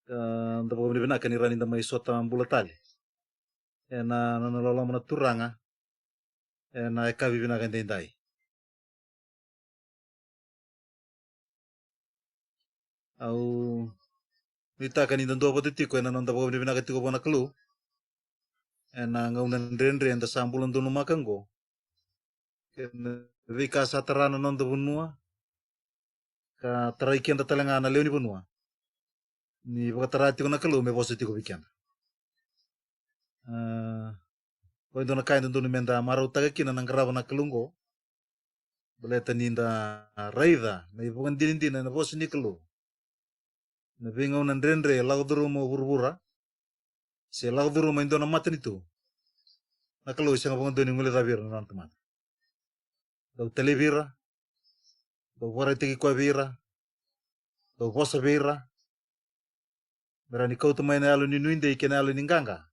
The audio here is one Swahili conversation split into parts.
Nda pagabini kan irani nda mai sota bulatali. Na nalala mana turanga. Na eka bibina kan dendai. Au nita kan inda ndo patiti ko na nda pagabini kan tiko bona kelu. Na ngaunan rendre nda sambulan dunu makango. Vika satarana nanda bunua. Ka taraikian da talangana leoni bunua. Ni bakatarati ko na kelu me bosa tiko bikiana. Ko indona kain dunu menda marau tagakina nang karaba na kelunggo. Baleta ninda raida na ibukan dilindina na bosa ni kelu. Na bingau nan rendre lauduru mo burbura. Se lauduru mo indona matan itu. Na kelu isang bungan duni ngule tabir na teman. Dau televira. Dau warai tegi kwa vira. Dau bosa vira. Berani kau tumai na alu ni nuinde ikena alu ni nganga.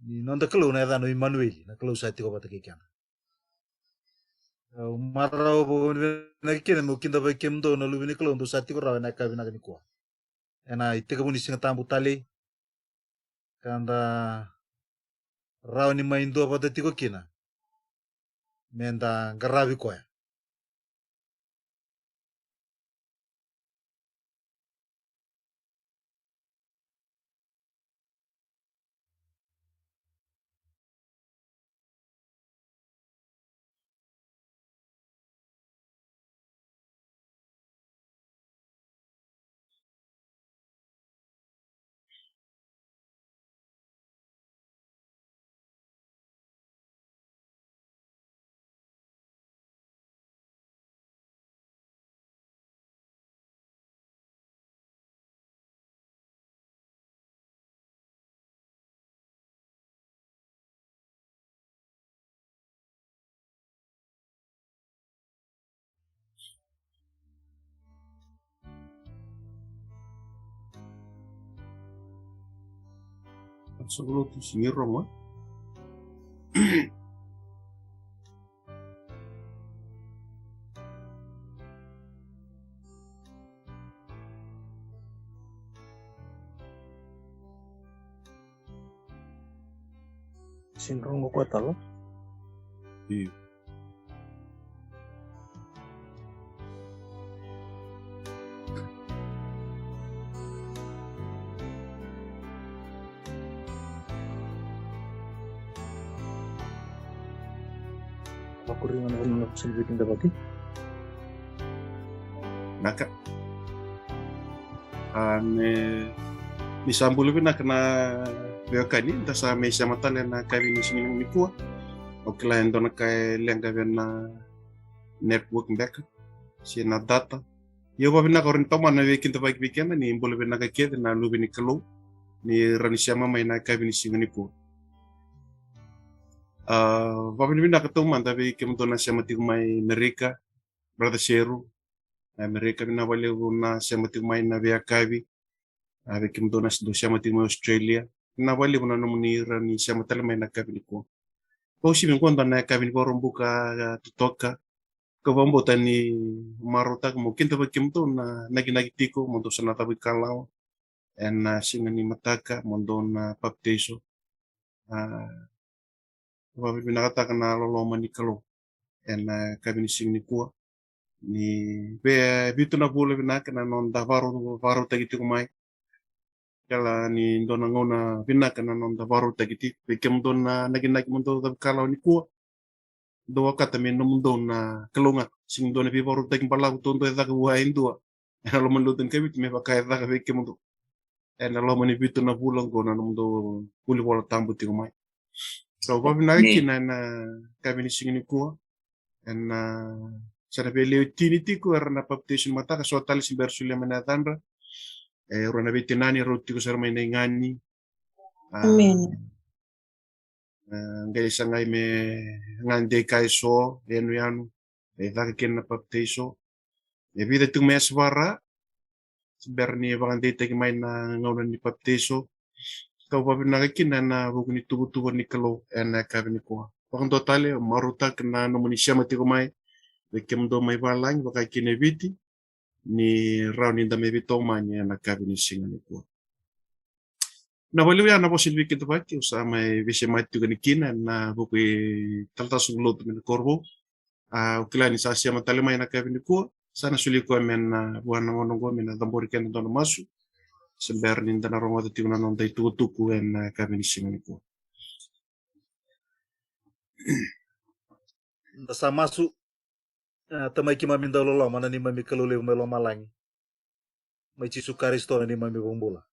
Ni nonda kelu na edano Emmanuel na kelu sa tiko batakikiana. Marau bo na kikene mo kinda ba kemdo na lubini kelu ndo sa tiko rawa na kabina kani kwa. Ena iteka buni singa tambu tali. Kanda rawa ni maindo ba tiko kina. Menda ngarabi kwa. Solo tu singi Roma. Sinrongo kwa talo. Iya. Aku ringan ringan sedikit dapat. Naka. Ni sambulu bina kena beokani nda sa me shamatale na kavi ni singin ni kuwa. Okila ndona kai lenga bena network backup. Si na data. Yo ba bina korin toma na wekin ta bike weekend ni mbulu bina ka kede na lubi ni kelo. Ni rani shama mai na kavi ni singin ni kuwa. Babin bina ketemu tapi kemudian sama tiga mai mereka brother Sheru mereka bina balik guna sama tiga mai na via kavi ada kemudian sama tiga mai Australia na balik guna nomunira ni sama tele mai na kavi ko kau sih minggu na kavi ko rombuka tutoka ke bombo tani marutak mungkin tapi kemudian na nagi tiko untuk sana tapi kalau en singa ni mataka mondona baptizo Babi binakatakan na loloma ni kalo en kabini sing ni kuwa ni be bitu na bule binaka na non da varu tagiti kumai kala ni ndona ngona binaka na non da varu tagiti be kem dona nagi mundo da kala ni kuwa do wakata min mundo na kalunga sing dona bi varu tagim pala tondo da kuwa indua en lo mundo den kabit me bakay da be kem mundo en lo mani bitu na bulang gona mundo puli bola tambuti kumai So babi nakikina na kabini singini kuwa en sana bele tini tiku na baptism mata ka so tali simber sulia manatandra rona vetinani roti ko sarma ngani Amen. ngai sangai me ngande kai so enu yanu da ken na baptiso vida tu mes vara berni bangande tegi mai na ngona ni baptiso kau babi nakikina na bugni tubu ni kalo en kabini kuwa Wakang totale maruta kena nomuni siya mati kumai bekem do mai balang baka kine viti ni rauninda me vitomanya na kabini singa ni kuwa. Na wale ya na posil wiki tupaki usama vise mati gani kina na buku talta suglo tu min korbo ukilani sa siya matalima na kabini kuwa sana suli ko men buana monongo men dambori ken dono masu sember ni ndana rongo te tingna non dai tuku en kabini singa ni kuwa. Sa masu tamay kimami daw lolo mana ni mami kalule melo malangi. May chisukari sto ni mami bumbula.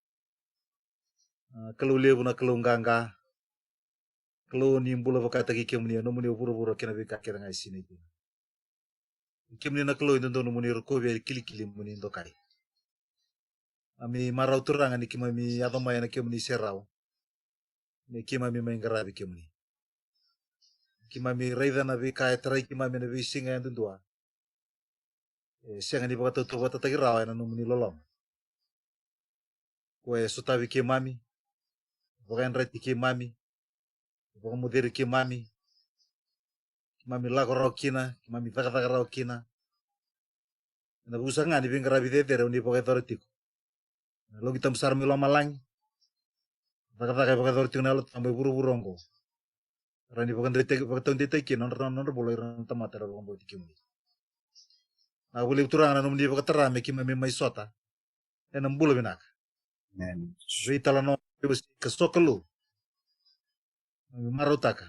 Kalule buna kalungganga. Kalu ni mbula vakata ki kemni no muni buru kena bika kera ngai sini ki. Kemni na kalu ndo no muni roko be kili muni ndo kai. Ami marau turanga ni kimami adoma na kemni serau. Ni kimami mengara bi kemni. Kimami raida na bika trai kimami na bisinga ndua. Sianga ni baka tu bata tagi rawa na no muni lolong. Kue sutavi kimami. Baka nreti kimami. Baka mudiri kimami. Kimami lago rau kina, kimami taka rau kina. Na busa nga ni bingara bidete ni baka tortiko. Lo kita besar milo malang. Taka baka tortiko na lo tambe buru-burongo. Rani baka ndete baka tonde teki non boleh ran tamata ro bombo tikimuni. Na boleh turang na nomni baka terame kimami mai sota. Enam bulu binak. Amen. Ritala no bus kesokelu. Marutaka.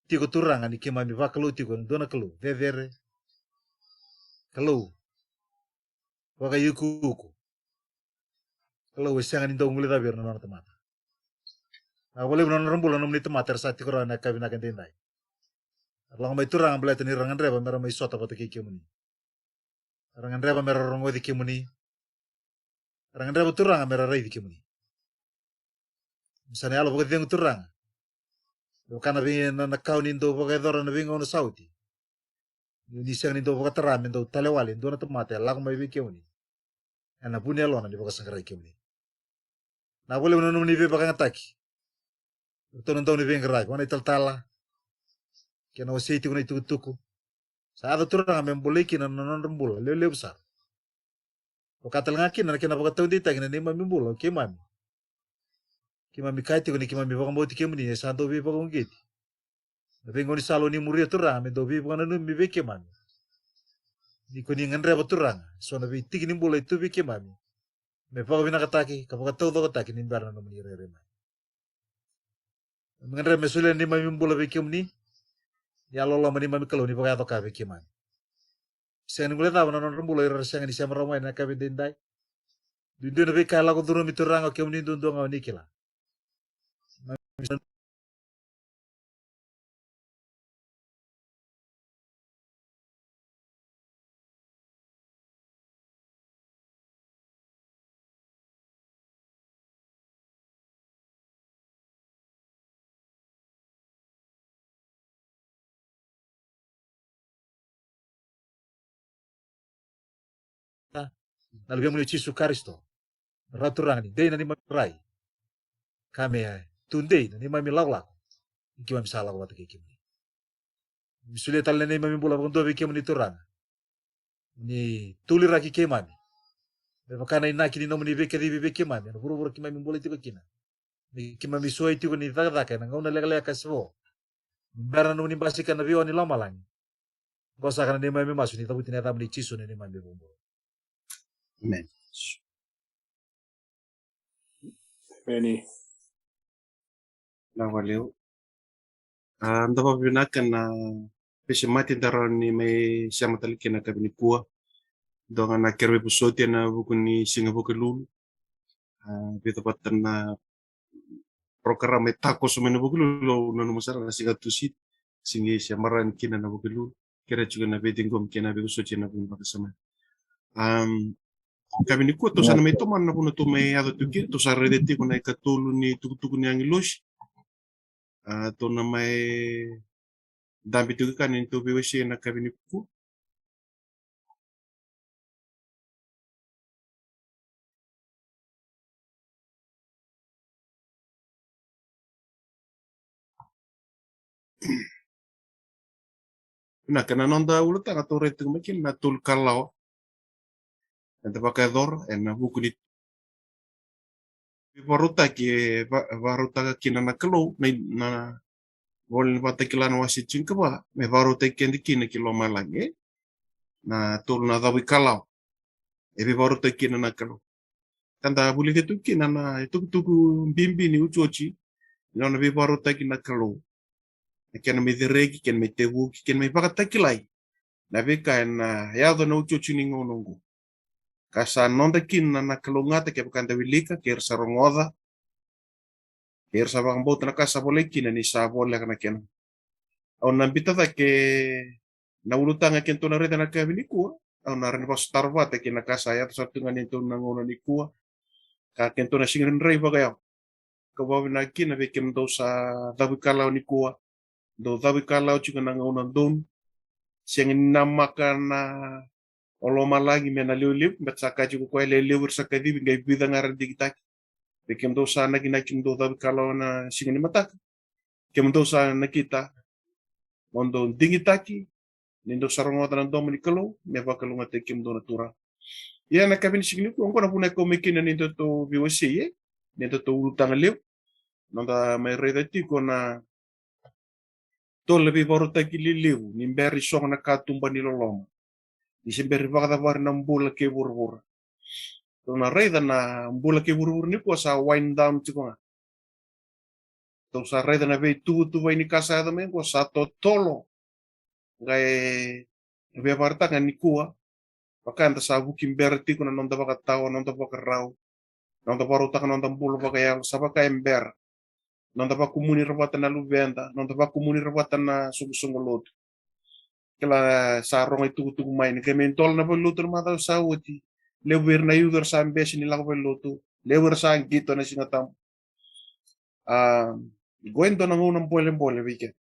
Tiko turang ani kimami vakalu tiko dona kelu vevere. Kelu. Waka yuku. Kalau wesangan into nguli tabir non temata. Na boleh non rembul non ni temata sa tiko rana kabina kan tendai. Lang mai turang belat ni rangan reba mera mai sota pata kimuni. Rangan reba mera rongo di kimuni. Rangan reba turang mera rai di kimuni. Misalnya alo boga tiang turang. Kana bi na kau nindo boga dora na bingo na sauti. Ni siang nindo boga teram nindo talewali ndo na temata lang mai bi kimuni. Ana punya lona di boga sangrai kimuni. Na boleh non ni be boga ngataki. Tonton ni be ngerai wana tala. Kena wasiti kuna tuku. Saat turang memboleki na non rembul lele besar. Pokatal ngakin na kena boga tawdi tagina ni mambul kimami. Kimami kaiti kuni kimami boga mboti kimuni santo bi boga ngiti. Tapi ngoni salo ni muria turang me dobi boga nanu mi be kimami. Ni kuni ngandre turang so na bi tigi ni mbula itu bi kimami. Me boga bina kataki ka boga tawdo kataki ni barna no muni rere mai. Ngandre mesulen ni mami mbula bi kimuni. Ya lola mani mami kalau ni boga to ka bi kimami. Sen ngule tahu non rembul ira sen ni sama ramai na kabe dendai. Dundu na be kala ko duro mi turang o kimuni dundu ngaw nikila. Na lebih muni cisu karisto. Raturang ni dei na ni mami rai. Kame tundei na ni mami lawlak. Iki mami salah ko batake kimuni. Misulia tal ni mami bula bondo bi kimuni turang. Ni tulira ki kimami. Makana inaki ni nomuni be kedi be kimami. Buru-buru kimami bula itu kina. Ni kimami suai itu ni taka na ngau na lega kasvo. Barna no ni basikan na biwa ni lama lang. Gosa kana ni mami masu ni tabu tinata ni cisu ni mami bumbu. Amen. Beni. Na waleo. Anda pa binakan na pese mati daro ni may siya mataliki na kabini kuwa. Doon na kerwe pusoti na buku ni singa buku lulu. Bito patan na program may takos na buku lulu. Nono masara na singa tusit. Singi siya maran kina na buku lulu. Kira juga na bedingom kina buku sochi na buku makasama. Kabini kuwa to sana may toman na puno to may ato tukir. To sa redeti ko na ikatulo ni tukutuko ni angilos. To na may dami tuku kanin to biwisi na kabini kuwa. Na kana nonda ulo ta to retu makin na tul kalau enta bakador ena bukunit varuta ki varuta kina na kalau na volin vatakilan wasi chingka ba me varuta kendi kina kilo malange na tul na dawi kalau e varuta kina na kalau kanda buli ke kina na tuku bimbi ni uchochi na vi varuta kina kalau ken me direki ken me tewu ken me pakatakilai na vi kan ya do no uchochi ni ngonongo kasa nonda kina na kalau ngata ke bakanda wilika ke sarongoda Ker sabang bot na kasa boleh kina ni sa boleh kana ken. Au na bitata ke na ulutanga ken to na reda na kabini kuwa. Au na ren pas tarwa te kina kasa ya sa tunga ni to na ngona ni kuwa. Ka ken to na singren rei bagaya. Ka bawi na kina ve kem do sa dawi kalau ni kuwa. Do dawi kalau juga na ngona don. Siang namakan na oloma lagi mena liu-liu bet saka juga ko liu saka di ngai bidang aran digitak. Ve kem do sa na kina kem do dawi kalau na singin matak. Kem do sa na kita mondo dingitaki nindo sarongo tan do mnikalo me bakalo ngate kim do natura ya na kabin signi ko ngona puna ko mekina nindo to biwasi ye nindo to utang lew nonda me reda ti ko na to lebi borota ki liu ni mberi song na katumba ni loloma ni semberi bakada war na mbula ke burbur to na reda na mbula ke burbur ni ko sa wind down ti ko to sa reda na be tu vai ni kasa da me ko sa to tolo ngai be barta kan ni kuwa pakanta sa bukim berti kuna nonda baka tawa nonda baka rau nonda baru tak nonda bulu baka yang sabaka ember nonda baka kumuni rawatan na lubenda nonda baka kumuni rawatan na sungu lot kala sa rong itu tu main ke mentol na belutur mata sa uti lewer na user sa ambes ni lang belutu lewer sa gito na singatam gwento na ngunang boleh weekend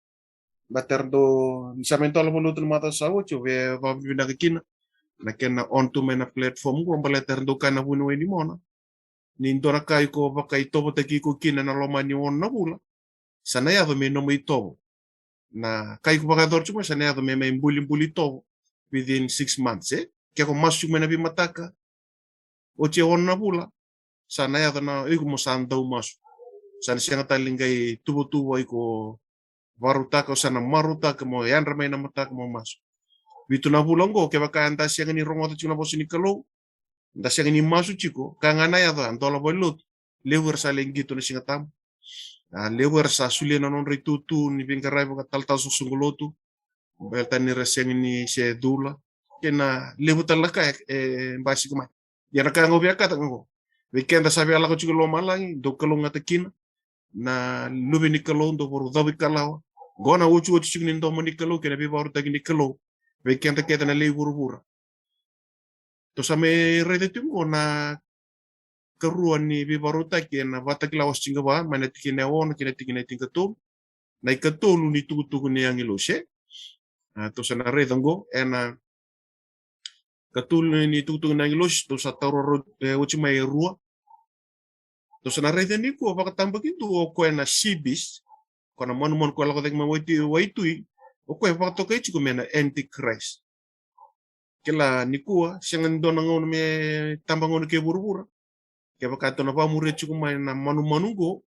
baterdo sa mentol belutur mata sa uti we babinakina na kena on to mena platform ko mbale terdo kana bunu ni mona ni ndora kai ko baka itobo te ko kina na loma ni on na bula sana ya me no mai to na kai ko baka dor chuma sana ya me me mbuli to within 6 months ke ko masu mena bi mataka o che on na bula sana ya na iko mo sanda masu sana siya talingai tubo iko varutaka sana marutaka mo yan ramay na mataka mo masu Bitu na bulang ko kaya baka anda siya ni rongo tu na bosi ni kalau anda siya ni masu chiko kangana ya to antola bolot lewer sa lenggi to na singa tam lewer sa sulia na non ritutu ni bingkarai baka tal susungulotu belta ni reseng ni se dula kena lewu talaka basi kuma ya na kango biaka tango weekend sabi ala ko chiko lo malangi do kalong ngatakin na lubi ni kalau do boru dawi kalau gona uchu chiko ni ndo moni kalau kena bi boru tagi ni kalau weekend kita na lei buru-buru. To sa me rede tungo na karuan ni bibaruta ki na batak lawas chinga ba mana tikine on kina tikine tingatum na ikatul ni tugu ni ang ilose. To sa na rede ngo ena katul ni tugu ni ang ilose to sa taro uchi mai rua. To sa na rede ni ko bakatambak itu o ko na sibis ko na mon ko la ko tek ma waitui o koe whakatoka ichi ko mena antichrist. Kela nikua, siangan dona ngau me tambangona ke buru-buru. Kaya wakato na pamure chiku mai na manu-manungo,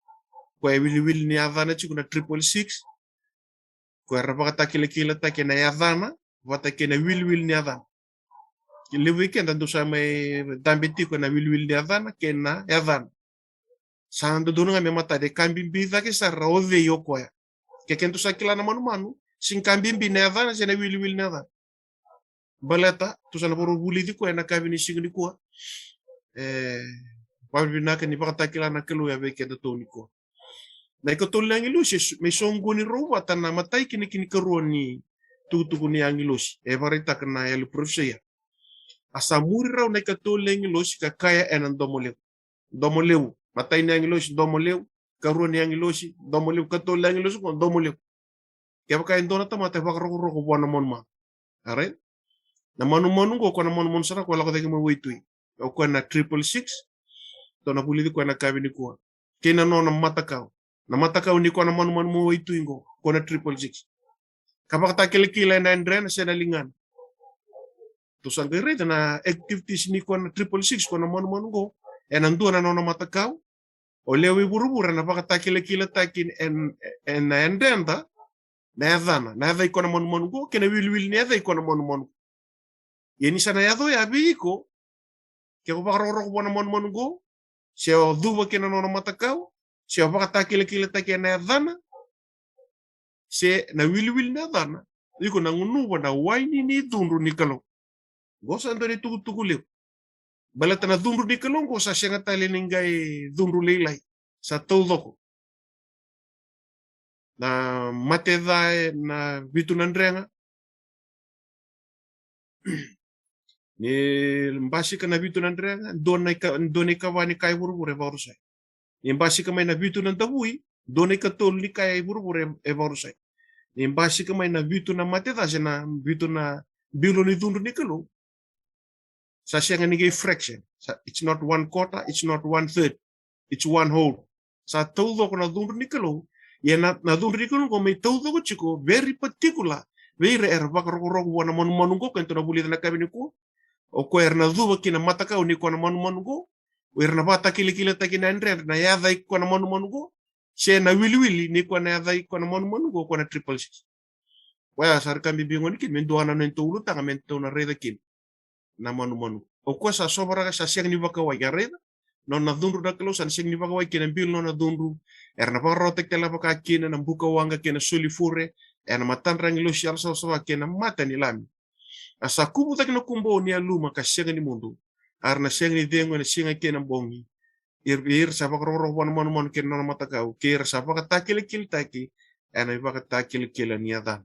koe wili-wili ni adhana chiku na 666, koe rapakata kila-kila take na adhana, watake na wili-wili ni adhana. Kile weekend andu sa may dambiti ko na wili-wili ni adhana, ke na adhana. Sando dono nga me mata de kambimbiza ke sa raove yo koe. Kaya kento sa kila na manu-manu, sing kambimbi na adhana, siya na wili-wili ni adhana. Baleta tu sana boru buli di ko na kabini sing ni ko pabina kan ni pakata na kelu ya be ke to ni ko na ko to lang ilus me songo ni rowa tan na matai kini keruan ni tutu ni ang ilus varita kana ya profesia asa muri raw na ka to lang ilus ka kaya enan domolew matai ni ang ilus domolew karuan ni ang ilus domolew ka to lang ilus ko domolew kaya kaya ndona ta mata bakro buwan mon ma are na manu-manu ko na manu-manu sana ko la ko tegi mo waitui o ko na 666 to na puli ko na kabini ko kina no na matakao ni ko na manu-manu mo waitui ko na 666 kapag takil kila na ndren sa nalingan Tu sangere na activities ni kwa na 666 kwa na manu go. Enandua na nona matakau. O leo iburubura na kile takin en endenda. Na yadhana. Na yadha iko na manu go. Kena wili na yadha iko na manu. Yeni sana yadho ya biko. Kaya kupakarorok po na manu go. Siya duwa kina nona matakau. Siya kile takin na yadhana. Siya na wili na yadhana. Iko na ngunuwa na waini ni dunru ni kalo. Gosa ando ni tuku leo. Balata na dunru ni kalo gosa siya nga tali ningay dunru leilay. Sa taudoko. Na matedha na vitu nandrenga. Ni mbasi ka na vitu nandrenga. Doon ikawani kay burubure varusay. Ni mbasi ka may na vitu nandahui. Doon ikatol ni kay burubure varusay. Ni mbasi ka may na vitu na matedha siya na vitu na bilo ni dunru ni kalo. Sa siya nga nigay fraction. It's not 1/4, it's not 1/3. It's 1/2. Sa todo ko na dunru ni kalo. Yan na dunru ni kalo ko may todo ko chiko very particular. Very bakarorog wana manu ko kento na bulit na kami ni ko. O ko na duwa kina mataka ni ko na manu ko. O na bata kili ta kina andre na yada ko na manu ko. Siya na wili ni ko na yada ko na manu ko na 666. Waya sar kami bingon kin mendo na nento ulu tanga mento na reda kin. Na manu. O ko sa sobra sa siang ni bakaway reda. Non na dunru na kalo san siang ni bakaway kina bil non na dunru. Na parotek tela baka kina na buka wanga kina sulifure. Na matanrang lo siya sa kina mata ni lami. Asa kubu tak na kumbo ni aluma ka siang ni mundo. Na siang ni dengo na siang kina bongi. Ir sa bakaroro wan manu kina na matakau. Kira sa baka takil taki. Na baka takil ni adan.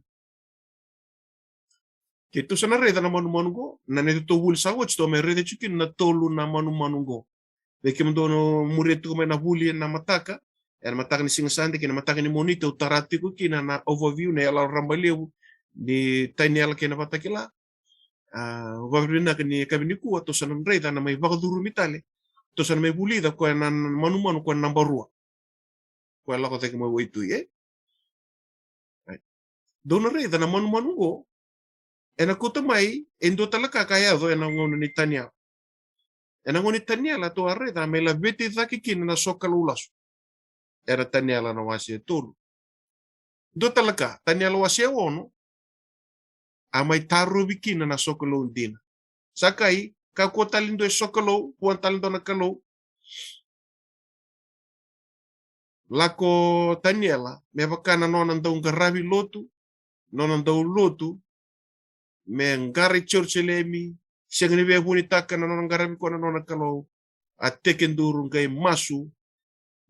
Kito sana reda na manu go. Na neto wul sa watch to me reda chukin na tolu na manu go. Beke mdono muretu ko may nahuli na mataka. Na mataka ni singasande kina mataka ni monito utarati ko kina na overview na yala rambaliw ni tanyala kina patakila. Overview na kini kabini kuwa to sana reda na may bakaduru mitale. To sana may bulida ko na manu ko number 1. Ko ala ko tek mo waitu Dono reda na manu go. Na kutamay endo talaka kaya do na ngono ni tanya. Na ngono ni tanya la to arreda may la beti zaki kina na sokalulas. Era tanya la na wasi tulu. Do talaka tanya la wasi wono. Amay taru bikina na sokalo dina. Sakai ka ko talindo sokalo, puan talindo na kalo. Lako tanya la me bakana nonan daw garabi lotu, nonan daw lotu. Me ngari chorchelemi siang ni bebuni taka na nona garabi ko na nona kalo at tekendurung kay masu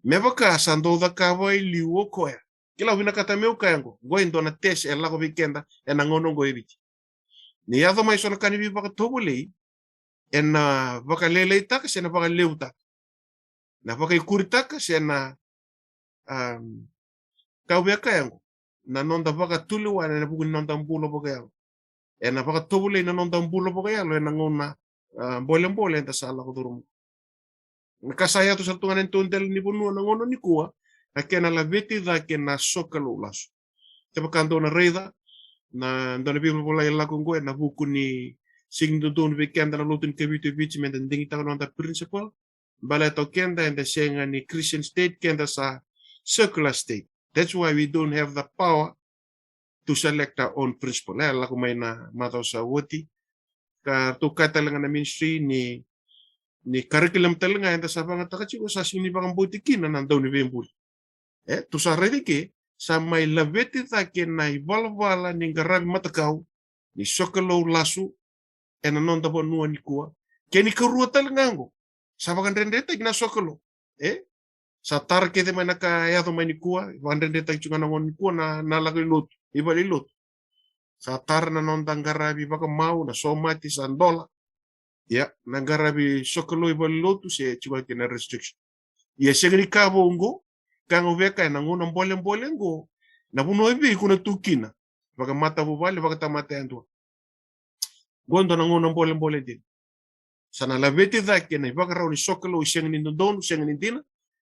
me baka sando da kawai liwo koya kila wina kata meu kayango goindo na tes e lako weekenda e na ngono go ibiti ni yado mai sona kanibi baka tobole en na baka lele taka se na baka leuta na baka ikuri taka se na kawia kayango na nonda baka tuluwa na bugun nonda mbulo baka yango na baka tobole na nonda mbulo baka yango na ngona bolem ta sala ko durum nakasaya to sa tungan entondel ni bunu na ngono ni kuwa akena la veti da kena sokalulas te bakando na reda na ndona biblo bola yalla ko ngo na buku ni signo don weekend na lutun ke bitu bichi men den dingi ta nonda principal bala to kenda and the saying ni Christian state kenda sa secular state. That's why we don't have the power to select our own principal. La ko may na mataw sa woti ka to katalangan na ministry ni curriculum talaga enda sa mga takachiko sa sini bang butikin na nandaw ni Bembul. To sa redike sa may laveti ta na ibalwala ni garabi matakaw ni sokalo lasu nonda bo nuwa ni kuwa keni karuwa talaga ngo sa bagan rendeta gina sokalo sa tarke de may nakayado may ni kuwa vandendeta chunga na ni kuwa na nalagay lot ibali lot sa tar na nondang garabi baka mau na somati sa $1 nagarabi sokalo ibali lotu se chua kina restriction segni kabo ngo kango veka na ngona mbole ngo na buno ibi kuna tukina baka mata bubale baka tamata ando gondo na ngona mbole din sana la veti da kena baka rauni sokalo segni ndon segni dina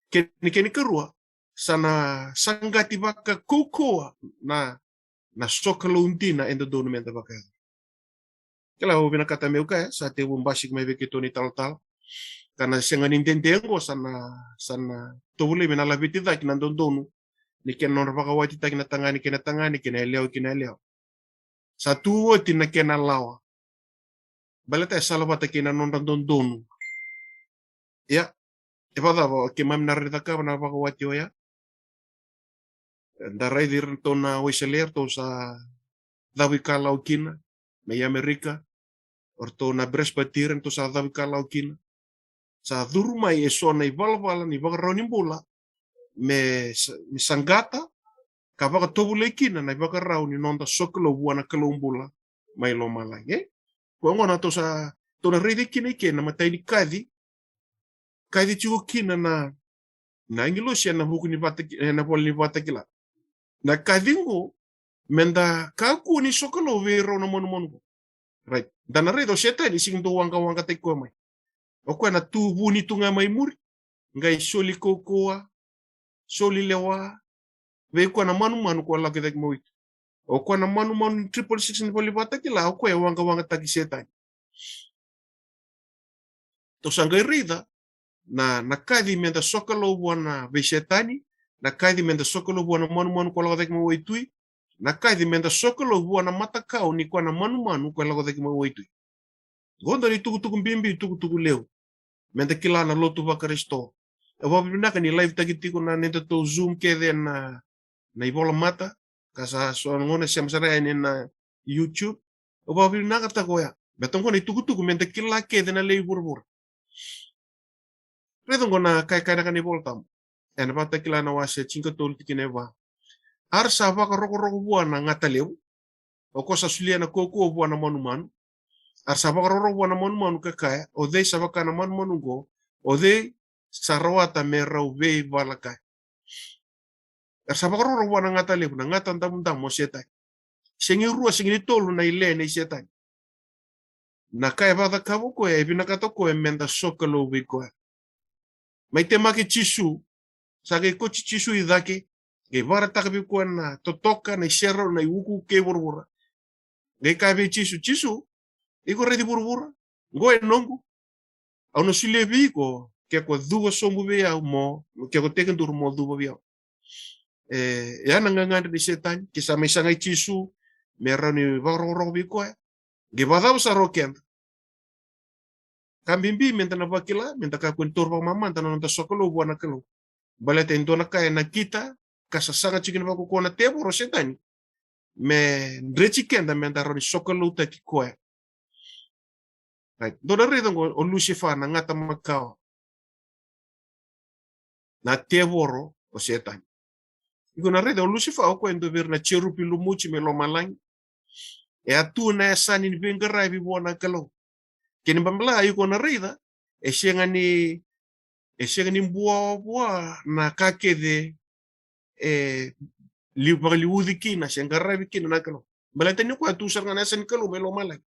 keni kerua sana sangati baka kokoa na sokalo undina endo donumenta baka Kila ho binakata meuka sa te umbasik mai vekito ni tal. Karena senga nintendengo sana tole mena labiti tak na dondonu. Ni ken non pakawati tak na tangani kina leo. Satu wo tina kena lawa. Baleta salabata kina non dondonu. Ya, epata ba ke mam narita ka na pakawati ya. Darai dir to na wiseler to sa dawi kalau kina me Amerika orto na Presbyterian to sa dawi kalau kina sa durma e so na ivalvala ni vakaroni bola me sangata ka vaka tobule kina na vakarau ni nonda sokolo buana kalombula mai lo malai ko ngona to sa to na rede kina ke na matai ni kadi chuo kina na ingilo sia na buku ni vata na pol ni vata kila na kadingo menda kaku ni sokolo vero na mon right dana redo seta ni sing do wanga te ko mai o ko na tu buni tunga mai muri ngai soli kokoa soli lewa ve ko na manu ko la ke mo o ko na manu 666 ni poli bata kila o ko wanga ta ki seta to sangai rida na kadi menda sokolo buana ve setani na kadi menda sokolo buana manu ko la ke mo itui na kadi menda sokolo buana matakau ni ko na manu ko la ke mo itui gondo ni tuku mbimbi tuku leu menda kila na lotu vakaristo e wa binaka ni live tagitiko na nenda to zoom ke na ibola mata kasa so ngone semsara ni na YouTube o wa binaka ta goya betongo ni tuku menda kila ke na lei burbur redo ngona kai na ni voltam en bata kila na wase cinco tol tikine wa arsa vaka roko buana ngataleu o kosa suliana koko buana manu arsa vaka roko buana manu kakaya o dei sabaka na manu go o dei sarawata merau vei valakai arsa vaka roko buana ngataleu na ngatan tam mo setai sengi rua sengi tolu na ile nei setai na kai vada kavu ko e binakato ko menda sokolo biko mai te maki chisu sage ko chisu idake ge vara takabi ko na totoka na shero na uku ke burbura ge kai be chisu iko redi burbura go e nongu au no silebi ko ke ko dugo sombu be au mo ke ko teken dur mo dugo be ya na nganga de setan ki sa sanga chisu merani varo biko ge vada sa roken kambimbi mentana vakila mentaka kuntur pa mama tana nonta sokolo buana kelo balete ndona kai na kita kasasanga chikin ba ko na tebo ro setani me drechi kenda menta ro sokolo ta ki koe right do re dongo o Lucifer na ngata makao na tebo ro o setani iko na re do Lucifer o ko endo ver na cherupi lumuchi me lo malang e atu na sani ni bengara bi buana kelo kini bambla iko na rida e shengani bua na kakede liwudi kina shengara kina na kalo balata ni ko tu sarga na sen kalo melo malai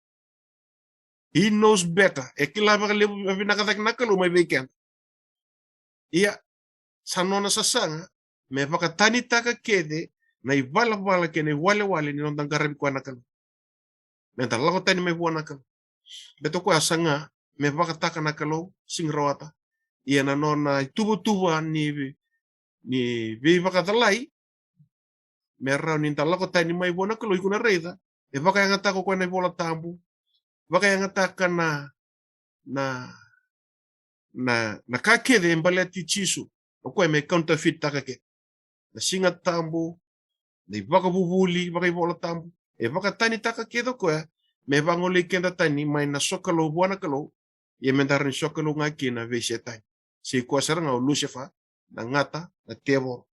he knows better e kila ba le vinaka na kalo mai weekend ia sanona sasanga me baka tani taka kede na ivala kene wale ni non tangara ko na kalo mental lago tani me buana kalo beto ko asanga me baka taka na kalo singrawata ia na nona tubu ni vi baka dalai merau ni talako tani mai buana kalo ikuna reida e baka yang atako ko na bola tambu baka yang ataka na kakede embalati chisu o ko me counterfeit takake na singa tambu ni baka bubuli baka bola tambu e baka tani takake do ko me bangole kenda tani mai na sokalo buana kalo ye mendarin sokalo ngaki na vesetai si ko saranga o Lucifer na ngata na tebo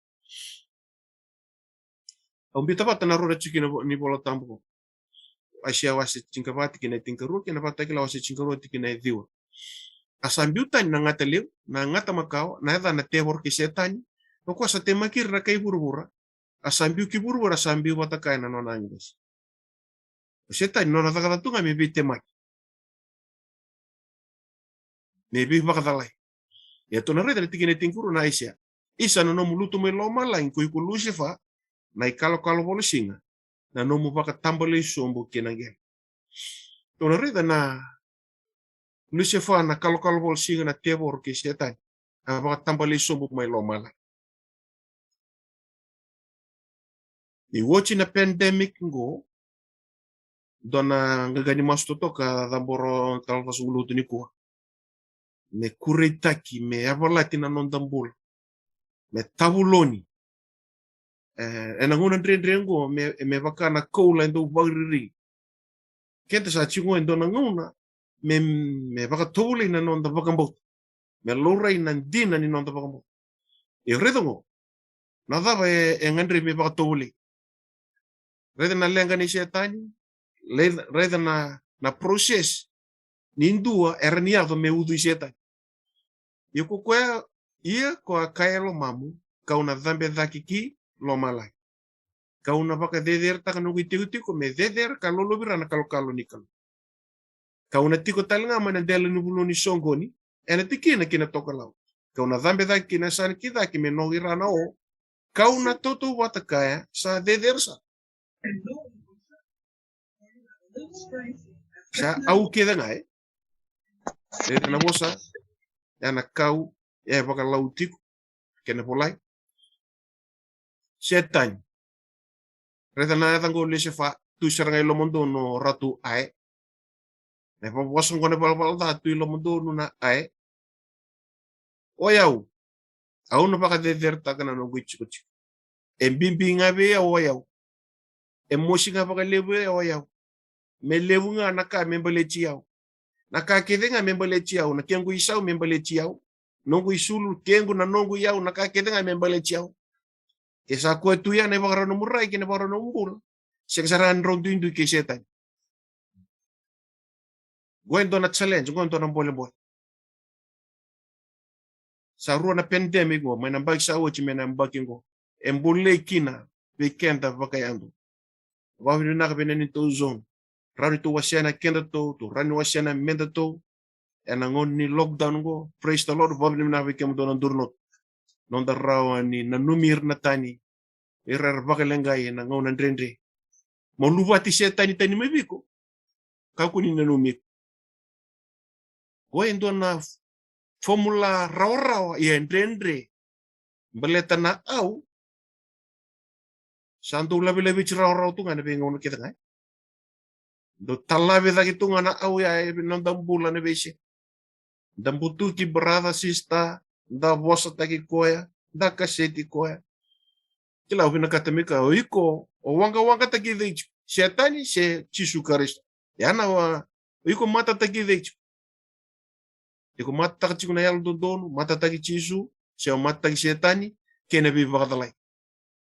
au bita bata na rora chiki ni bola tambu asia wase chingkavati kina tinkaru kina bata kila wase chinkaru kina diwa asambiutan na ngata lew na ngata makao na eda na tebo ki setani no ko sa temakir na kai burbura asambiu ki burbura asambiu bata kai na nona ngos setani nona takata tunga me bite mak me bi bakadalai ya to na reda tikine tinkuru na asia isa no muluto me loma lain ko iku Lucifer na ikalo bolo singa na nomu baka tambale sombo kenangel Tona rida na Lucifer na kalokalo singa na tebor ke setan. Baka tambali sombo mai lomala. I watching a pandemic ngo dona ngagani mastoto ka damboro talvas ulutu ni kuwa. Me kureitaki me avalati na nondambul. Me tabuloni. Nguna ndrengo me vakana koula ndo bagri. Kenta sa chingo dona nguna me vaka tole na nonda vakambo. Me lorai na dina ni nonda vakambo. E redongo. Nadava ngandre me vaka tole. Reda na lenga ni setani. Reda na proses. Nindua erniado me udu setani. Yuko kwa ia kwa kaya lo mamu. Kauna dhambe dhakiki lo malai. Kauna vaka deder taka nungu tiko me deder kalolo birana kalo nikalo. Kauna tiko talinga mana dela nubuloni songoni. Ena tikina kina toka lau. Kauna dhambe dhaki na sana kidaki me nogirana o. Kauna toto watakaya sa deder sa. Sa au keda ngai. Deder na wosa. Yana kau. Ya vaka lau tiko. Kena polai. Setan. Reta na tango Lucifer tu serangai lo mondo no ratu ai. Ne pa wasong kone bal da tu lo mondo no na ai. Oyau. Au no paka deder takana no guichi. Bimbi ngabe ya oyau. Moshi nga paka lebe ya oyau. Me lebu nga naka membale chiao. Naka kede nga membale chiao. Na kengu isau membale chiao. Nongu isulu kengu na nongu yau naka kede nga membale chiao. Kesa kue tu ya ne bakara no murai ke ne bakara no umbul. Seksaran rong tu ke setan. Gwen dona challenge, gwen dona boleh. Sa ruo na pandemic go, mana bag sa ochi mena mbaki go. Embole kina weekend vakayando. Wawi na ka beneni to zone. Rani to wasiana kenda to rani wasiana menda to. Enangon ni lockdown go. Praise the Lord, wawi na weekend dona durnot. Nonda rawa ni nanumir na tani. Irar bakalengai na ngau nandrendre. Maluwati setan tani mebiko. Kakuni nanumir. Gwen dona formula rawa ya ndrendre. Baleta na au. Santo labi rawa tu ngana bengono kita ngai. Do talabi lagi tu ngana au ya nondam bulan bese. Dambutu ki brother sister da bosa taki koya da kaseti koya. Kila ubina katamika oiko o wanga taki deichu. Setani se chisu karista. Yana wa oiko mata taki deichu. Iko mata taki chiku na yalo dodono mata taki chisu se o mata taki setani kene bi vakadalai.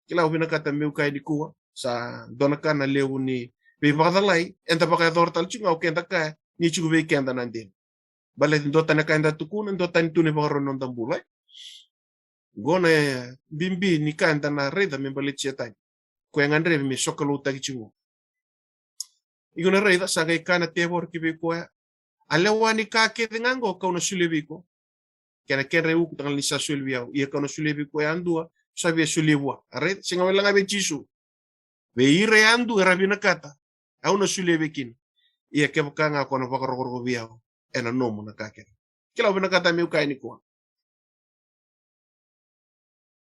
Kila ubina katamika di kuwa sa donaka na leu ni bi vakadalai enta pakai dortal chiku au kenda ka ni chiku be kenda nandin. Bale ndota na kanda tukuna ndota ni tune bakaro nondam bulai. Gona bimbi ni kanda na reda membale setani. Kwe ngandre me sokalo taki chiku. Igona reda sagai kana tebor ki be koya. Alewani ka kede ngango kauna sulebiko. Kena kere uku tangal nisa sulbiao. Ia kauna sulebiko ya andua sabia sulebwa. Arret singa welanga be chisu. Be ire andu erabina kata. Auna sulebekin. Ia kebakanga kona bakarokoro biao. Ena nomo na kakere. Kila ubina kata meu kaini kwa.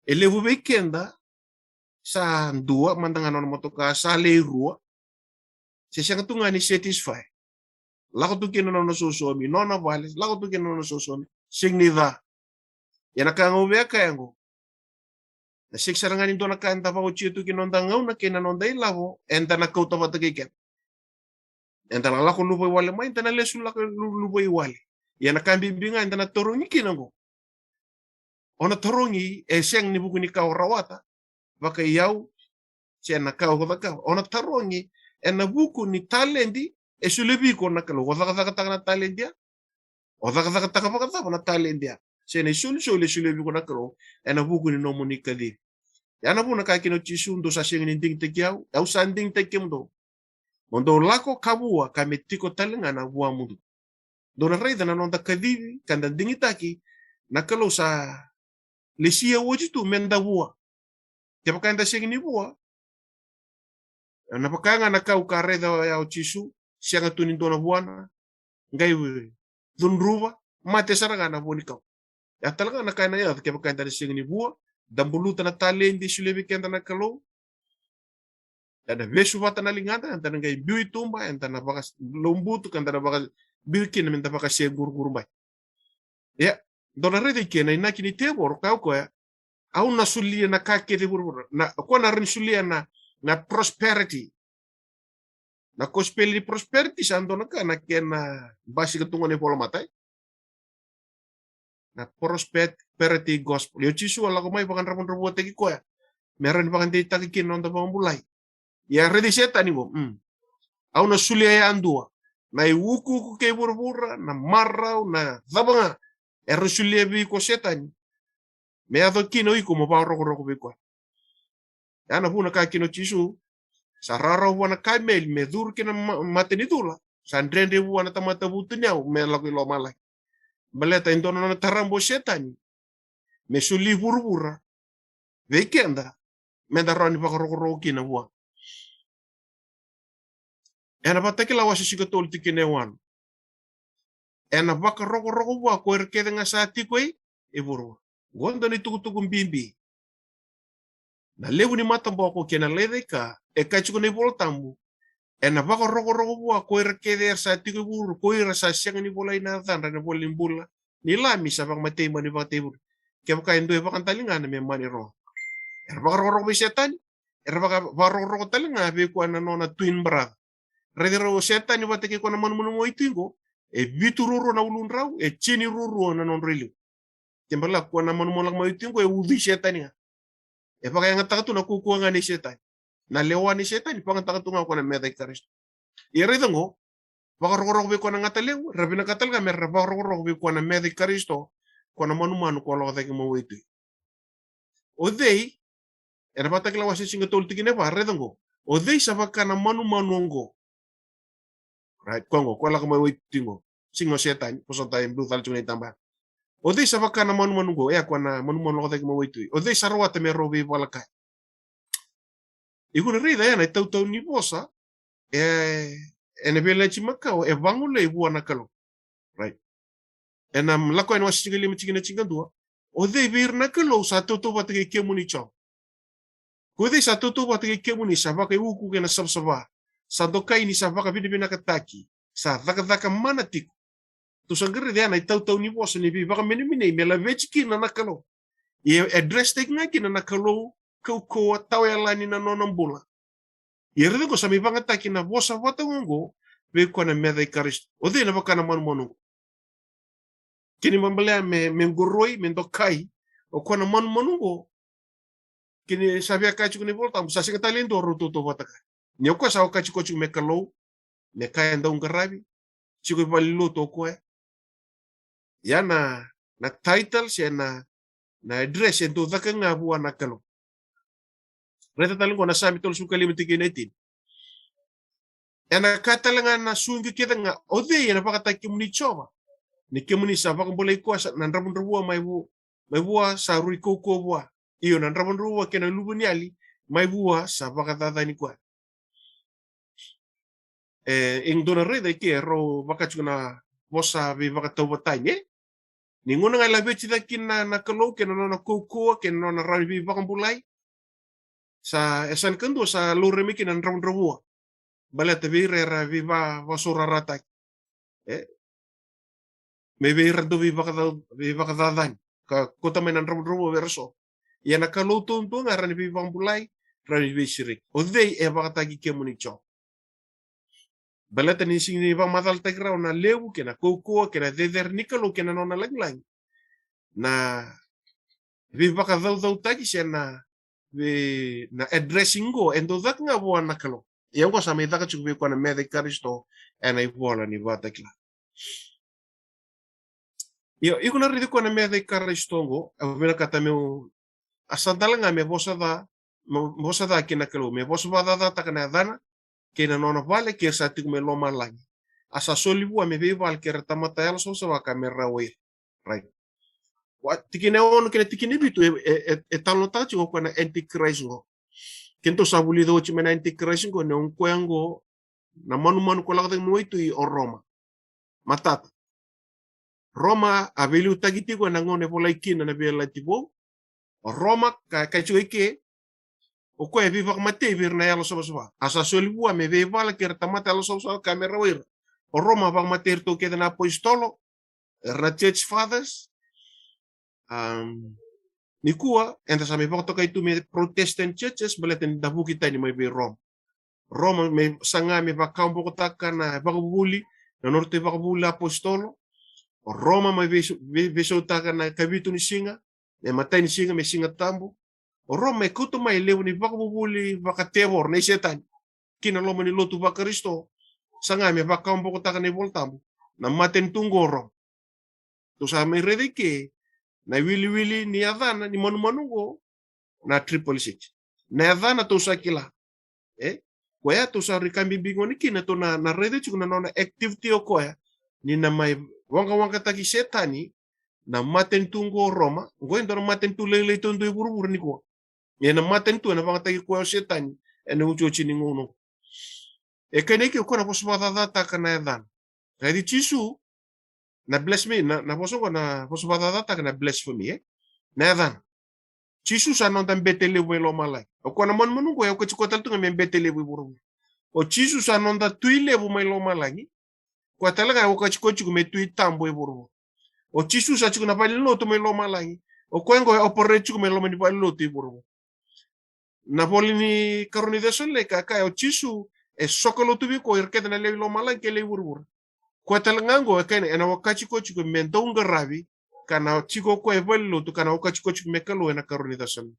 Elevu bekenda sa andua mandangan ona motoka sa leirua. Sesang tu ngani satisfy. Lako tu kino na sosomi, nona vales, lako tu kino na sosomi, signida. Yana ka ngobea kayango. Na siksarangani do na kanta pa uchi tu kino ndangau na kina nonda ilavo, enta na kauta vatakiken. Enta na lako lupa iwale ma, enta na lesu lako lupa iwale. Yana ka bimbinga, enta na torongi kinango. Ona torongi, seng ni buku ni kau rawata, baka iau, siya na kau kota kau. Ona torongi, ena buku ni talendi, sulebi ko na kalo wazakataka na talendia wazakataka pakata na talendia sene sulebi ko na kalo ena buku ni nomo ni kadi yana bu na ka kino chisu ndo sa singin ding tekiau au sanding tekemdo mondo lako kabua kametiko talenga na bua mudu do na rei na nonda kadi kanda dingitaki na kalo sa lesia wojitu menda bua te pakanda singin ni bua na pakanga na kau kareda ya chisu sianga tunin dona buana ngai dun ruwa mate saranga na bonikau ya talaga na kaina ya ke bakain dari singni bua dambulu tana talendi sulebi kenda na kalau ada vesu vata na lingada antana ngai biu tumba antana bakas lombutu kan tana bakas bilkin minta bakas segur gurbai ya dona rede kena ina kini tebor kau ko ya au na sulia na kake de burbur na ko na rin sulia na prosperity na kospeli prosperity sandona ka na kena basi ketungane polo matai na prosperity gospel yo chisu ala ko mai bakan rabon robo teki ko ya meran bakan te takikin non ta mulai ya redi setan ni bo au na sulia ya andua na iwuku ke burbura na marau na zabanga sulia bi ko setan me ado kino iko mo ba roko bi ko ya na buna ka kino chisu sarara wana kamel me dur kina mateni dula sandrende wana tamata butunya me lagu lo malai baleta indono na tarambo setan me suli burbura weekenda me darani ba roko kina wa ena batake la wasi sikotol tikine wan ena baka roko wa ko erkede nga sati koi e buru gondo ni tuku mbimbi na lewu ni matambo ko kena ledeka e kachuko ni voltambu ena baka roko wa ko erkede sati ko buru ko ira sa siang ni bolai na tanda na bolimbula ni lami sa bang matei mani bate buru ke baka endo e baka talinga na me mani ro era baka roko bi setan era baka roko talinga be ko na nona twin brother redero setan ni batake ko na manu mo itingo e vitururu na ulundrau e chini ruru na non relu tembala ko na manu mo lang mo itingo e udi setan ni e baka yang takatu na kukuanga ni setan na lewa ni setan ni pang takatu nga ko na medai karis e redongo baka roro be ko na ngatalew rabina katal ga mer baka roro be ko na medai karisto ko na manu ko lo take mo itu odei e batake la wasi singa tol tikine ba redongo odei sabaka na manu ngo right kongo ko la ko mo itingo singo setan ko so tay brutal chunay tamba odei sabaka na manu go e ko na manu lo take mo itu odei sarwa te me robi wala ka ikuna rida ya na tau ni bosa ene bela chimaka e bangule ibu na kalo right enam lako en wasi chingili mchingina dua odei bir na kalo sa to batake kemuni cho kodei sa to batake kemuni sabaka uku ke na sabsaba sa dokai ni sabaka bina kataki sa daka mana tiku tu sangere dia na tau ni bosa ni bi baka mene me la vechiki na nakalo e address tek ngaki na nakalo ko tau ya lani na nonombula e rede ko sami banga taki na bosa wata ngo be ko na medai karis o de na baka na manu kini mambale me ngoroi me dokai o ko na manu ngo kini sabia kachu ni volta sa singa talento roto wata ka ni ko sa o kachu ko me kalo me kaya ndong garabi chiko balilu to ko ya na titles ya na address ento daka nga buwa na kalo reta talingo na sami tol suka limitiki netin ena katalanga na sungi kita nga ode ya na pakata kimuni choba ni kimuni sa baka boleh kuasa na rabon ruwa mai buwa sa rui koko buwa iyo na rabon ruwa kena lubuni ali mai buwa sa baka tata ni kwa ing dona reda ke ro baka chuna bosa be baka tau batanye ni ngona ngai labe chita kina na kalo kena na koko kena na rabi baka bulai sa esan kendo sa lore miki na rabon ruwa bala te vire ra viva vasura rata me vire do viva ka dadan ka kota menan rabon ruwa verso ya na kalo tonto ngaran viva bulai rani bisirik odei e baka tagi kemuni cho bala tani sing ba madal tegra na lewu kena koko kena deder nikalo kena nona lang na vi baka dau tagi sena na addressing go endo dak nga buwan nakalo yang ko sa may taka chukbi ko na medai karisto and ay wala ni batakla yo iko na ridi ko na medai karisto go avena kata me asandala nga me bosa da kinakalo me bosa da takana dana kena nona vale ke sa tik me loma lagi asa solibu me be val ke tamata yalo so sa kamera we right what tikine on kena tikine bitu e talo tachi ko na antichrist go kento sabuli do chi mena antichrist go ne un kwengo na manu ko lakatang nuito I o Roma. Matata. Roma aveli utagiti ko nangone pola ikina na bela tipo. O Roma ka chuike o ko e viva mate vir na yalo soba. Asa solibua me vevala que tamata yalo soba kamera wir. O Roma va mater to ke na apostolo. Ra church fathers. Nikua enta sa me bakto kay tu me Protestant churches baleten dabu kita ni may be Rome. Roma me sanga me bakambo ko takana bakubuli na norte bakubuli apostolo. O Roma me beso takana kabitu ni singa, me matay ni singa me singa tambo. O Roma me kuto may lew ni bakubuli bakatewor na setan. Kinaloma ni lotu bakaristo. Sanga me bakambo ko takana ni voltambo. Na maten tunggoro. To sa me redike na wili ni adana ni manu na triple six. Na adana to sa kila. Koya to sa rikambi bingoni kina to na rede chukuna nona activity o koya ni na may wanga taki setani na maten tungo Roma ngoendo na maten tu lele tondo iburu ni ko. Ye na maten tu na wanga taki koya setani ene ucho chini ngono. E kene ki ko na posbada data kana adana. Redi chisu na bless me na poso ko na posbada data kana bless for me na adana. Chisu sa non tan betele welo malai. O ko na mon ko ko chikotal tu ngem betele buru. O chisu sa non da tuile bu mai lo malai. Ko talaga o ka chikochi ku me tui tambo buru. O chisu sa chiku na pali lo to mai lo malai. O ko ngo opore chiku me lo mani pali lo tu buru. Na poli ni karoni de solle ka o chisu e sokolo tu bi ko irke na le lo malai ke le buru. Ko talaga ngo ka ena o ka chikochi ku me ndonga rabi. Kana chiko ko e bello tu kana oka chiko chiko mekalo na karoni da son.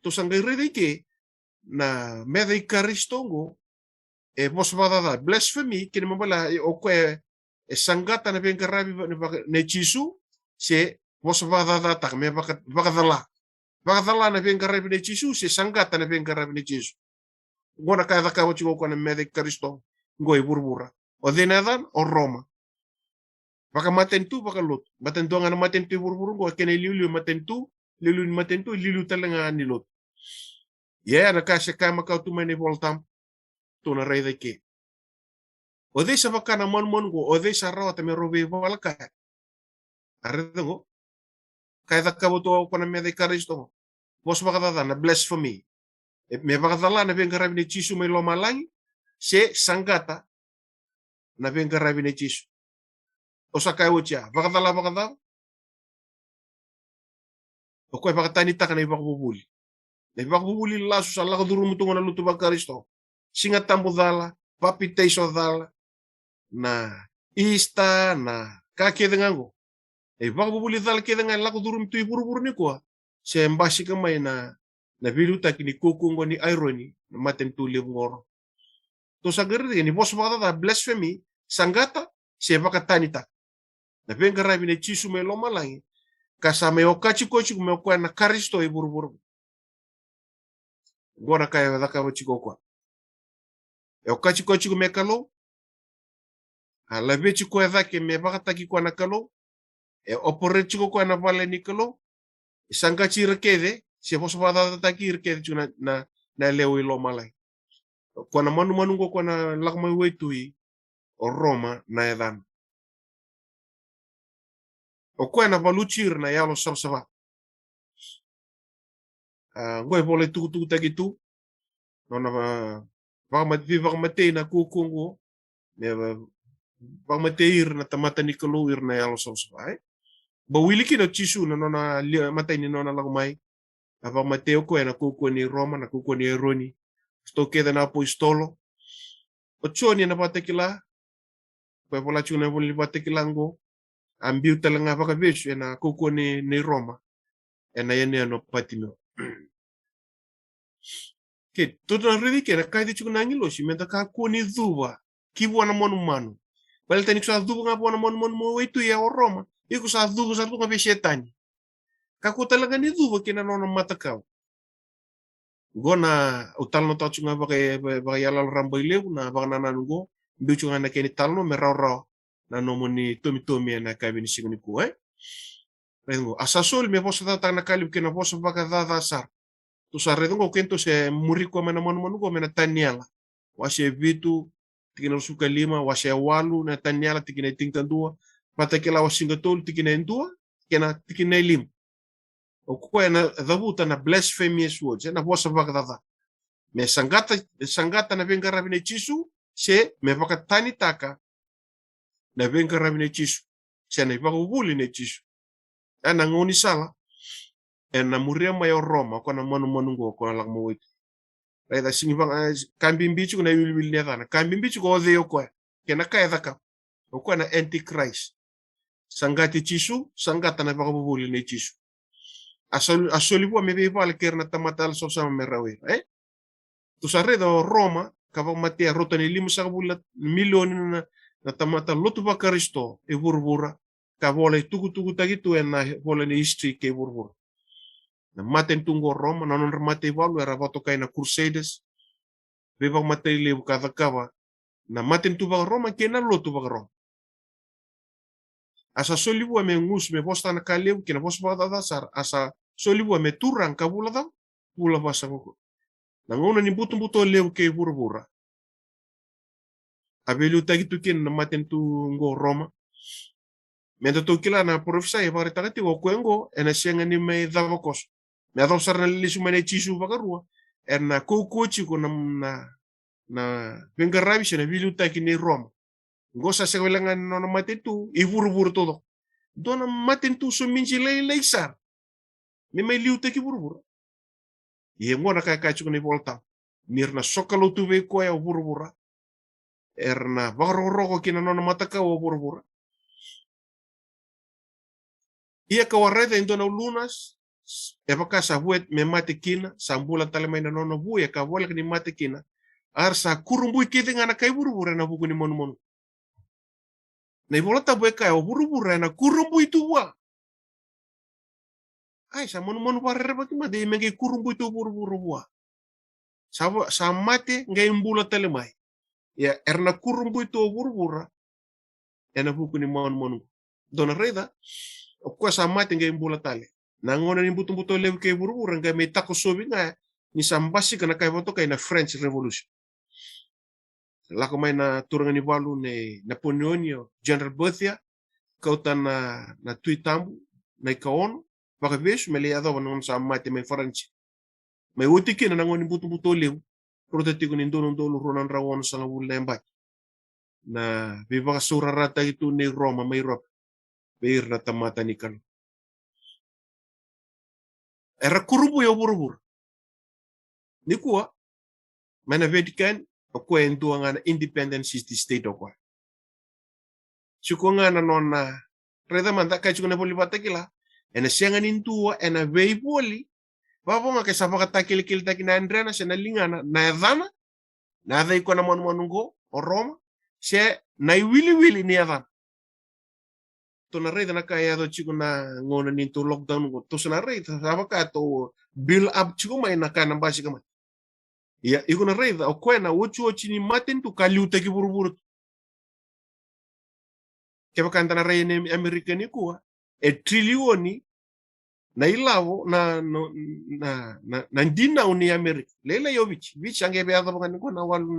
To sangai rede ke na mede karistongo e bosbada da blasphemy ke mo bala o ko e sangata na ben karabi ne chisu se bosbada da tak me bakadala. Bakadala na ben karabi ne chisu se sangata na ben karabi ne chisu. Ngona ka da ka chiko ko na mede karistongo ngoi burbura. O denadan o Roma. Baka matentu baka lot. Matentu nga na matentu buru-buru ko kene lilu matentu lilu talanga ni lot. Ya na kasi kama ka tu mani voltam tu na reda ke. O de sa baka na mon go o de sa rawa ta me robe wala ka. Areda go. Kaya da ka boto ko na me de karisto. Bos baka da na blasphemy. Me baka dala na ben garabi ni chisu me lo malangi se sangata na ben garabi ni chisu. O sa kai ucia bakadala o ko bakatani takana ibakubuli na ibakubuli la su sala duru mutunga na lutu bakaristo singa tambo dala papi teiso dala na ista na kake dengango ibakubuli dala ke dengan la duru mutu iburu ni ko se mbasi kamai na bilu takini kukungo ni irony na maten tu ngoro to sagere ni bos bada blasphemy sangata se bakatani tak. Na venga rabi ne chisu me lo malangi. Kasa me okachi kochi me okwa na karisto e buru. Gora kaya daka wachi kokwa. E okachi kochi me kalo. La vechi ko dake me bakataki kwa na kalo. E opore chiko kwa na vale ni kalo. Sangachi rekede. Se poso bada taki rekede chuna na leo lo malangi. Kwa na manu ngo kwa na lakma weitui o Roma na edan. O koe na valuchir na yalo sabsaba. Ngoe vole tu tagi tu. Nona vagmatei na kukungo. Ne vagmateir na tamata ni kaluir na yalo sabsaba. Ba wiliki na chisu na nona matay ni nona lagmay. Vagmateo koe na kuku ni Roma na kuku ni Eroni. Sto queda na apostolo. O choni na batekila. Koe vola chuna voli batekilango. Ambiu talanga baka besu na kuku ni Roma. Na yene no patino. Ke todo na redi ke na kai dichu na ngilo si menta ka ku ni duwa. Ki buana monu manu. Bal tani sa duwa nga buana monu mo itu ya o Roma. Iku sa duwa sa nga be setani. Ka ku talaga ni duwa ke na no mata ka. Gona utal no tachu nga baka yala rambo ileu na baka nanango. Bichu nga na ke ni talno me raw na nomo ni tomi na kabini siguni ku Redongo asasol me posa tata na kalib ke na posa baka dada sar. Tu sa redongo kento se muriko mana manu go mena taniala. wase vitu tikina suka lima wase walu na tanyala tikina tingtandua patakela wasinga tol tikina endua kena tikina lim okwa na dhabuta na blasphemous words na bosa bagdada me sangata na venga rabine chisu se me vakatani taka na venga rabine chisu se na vakubuli ne chisu ana ngoni sala na muria mayo Roma kona manu ngo kona lak mo wit da singi bang kambi mbichu na wil ne dana kambi mbichu ko de ko kena ka edaka ko na antichrist sangati chisu sangata na vakubuli ne chisu asoli bua me be vale kerna tamatal so sama merawe tu sarredo Roma kava matea rota ni limu sakabula milioni na tamata lotu bakaristo e burbura ka vole tugu tagitu na vole ni history ke burbura na maten tungo Roma na non mate valu era voto kai na crusaders beba mate le kava na maten tu ba Roma ke na lotu ba Roma asa solibu me ngus me posta na kaleu ke na posta ba dasar asa solibu me turang kabula da pula basa ko na ngona ni butu leu ke burbura abelu tagitu ken na maten tu ngo Roma mendo to kila na profesa e bare tagati o kwengo ena senga ni me davokos me ado sarna lisu mane chisu bagarua erna kokochi ko na venga rabi sene vilu takini Roma ngo sa sewelangan no maten tu i burbur todo dona maten tu so minji leisar me me liu taki burbur ye ngona ka chu ni volta mirna sokalo tu ve ko ya burbura erna varoro kina no mataka o burbura ia ka warreda indona lunas epaka sa buet me mate kina sambula talemaina no buya ka bola ni mate kina arsa kurumbu kite ngana kai burbura na buku ni mon na ibolata bueka o burbura na kurumbu itu wa ai sa mon warre baki ma de menge kurumbu itu burbura wa sa mate ngai mbula talemai ya erna kurumbu itu burbura ena buku ni mon dona reda kwa sa mate ngai mbula tale na ngona ni butu lew ke burbura ngai me tako sobi nga ni sambasi kana kai voto kai na French Revolution la ko mai na turanga ni balu ne Napoleon General Berthier kauta na tuitambu na ikaon baka besu me le ado non sa mate me French me wotiki na ngoni butu lew protetigo ni dono ronan rawon sanga wulemba na viva surarata itu ni Roma mai Europe beir na tamata ni kan era kurubu yo burubur ni kuwa mana Vatican ko en duanga na independent state ko chuko ngana nona reda manda ka chuko na boli batakila ena siangan intua ena veiboli babo nga kesa baka takil takina andrena sena lingana na dana na dai ko na mongo o Roma se na wili ni adana to na reda na kaya do chiko na ngona ni to lockdown go to na reda sabaka to build up chiko mai na kana basi kama ya iko na reda o kwena uchu ni maten tu kaliuta ki buruburu ke baka ndana rey ne America ni kuwa e trilioni na ilavo na ndina uni America lele yo vich ange be ado baka ni ko na walu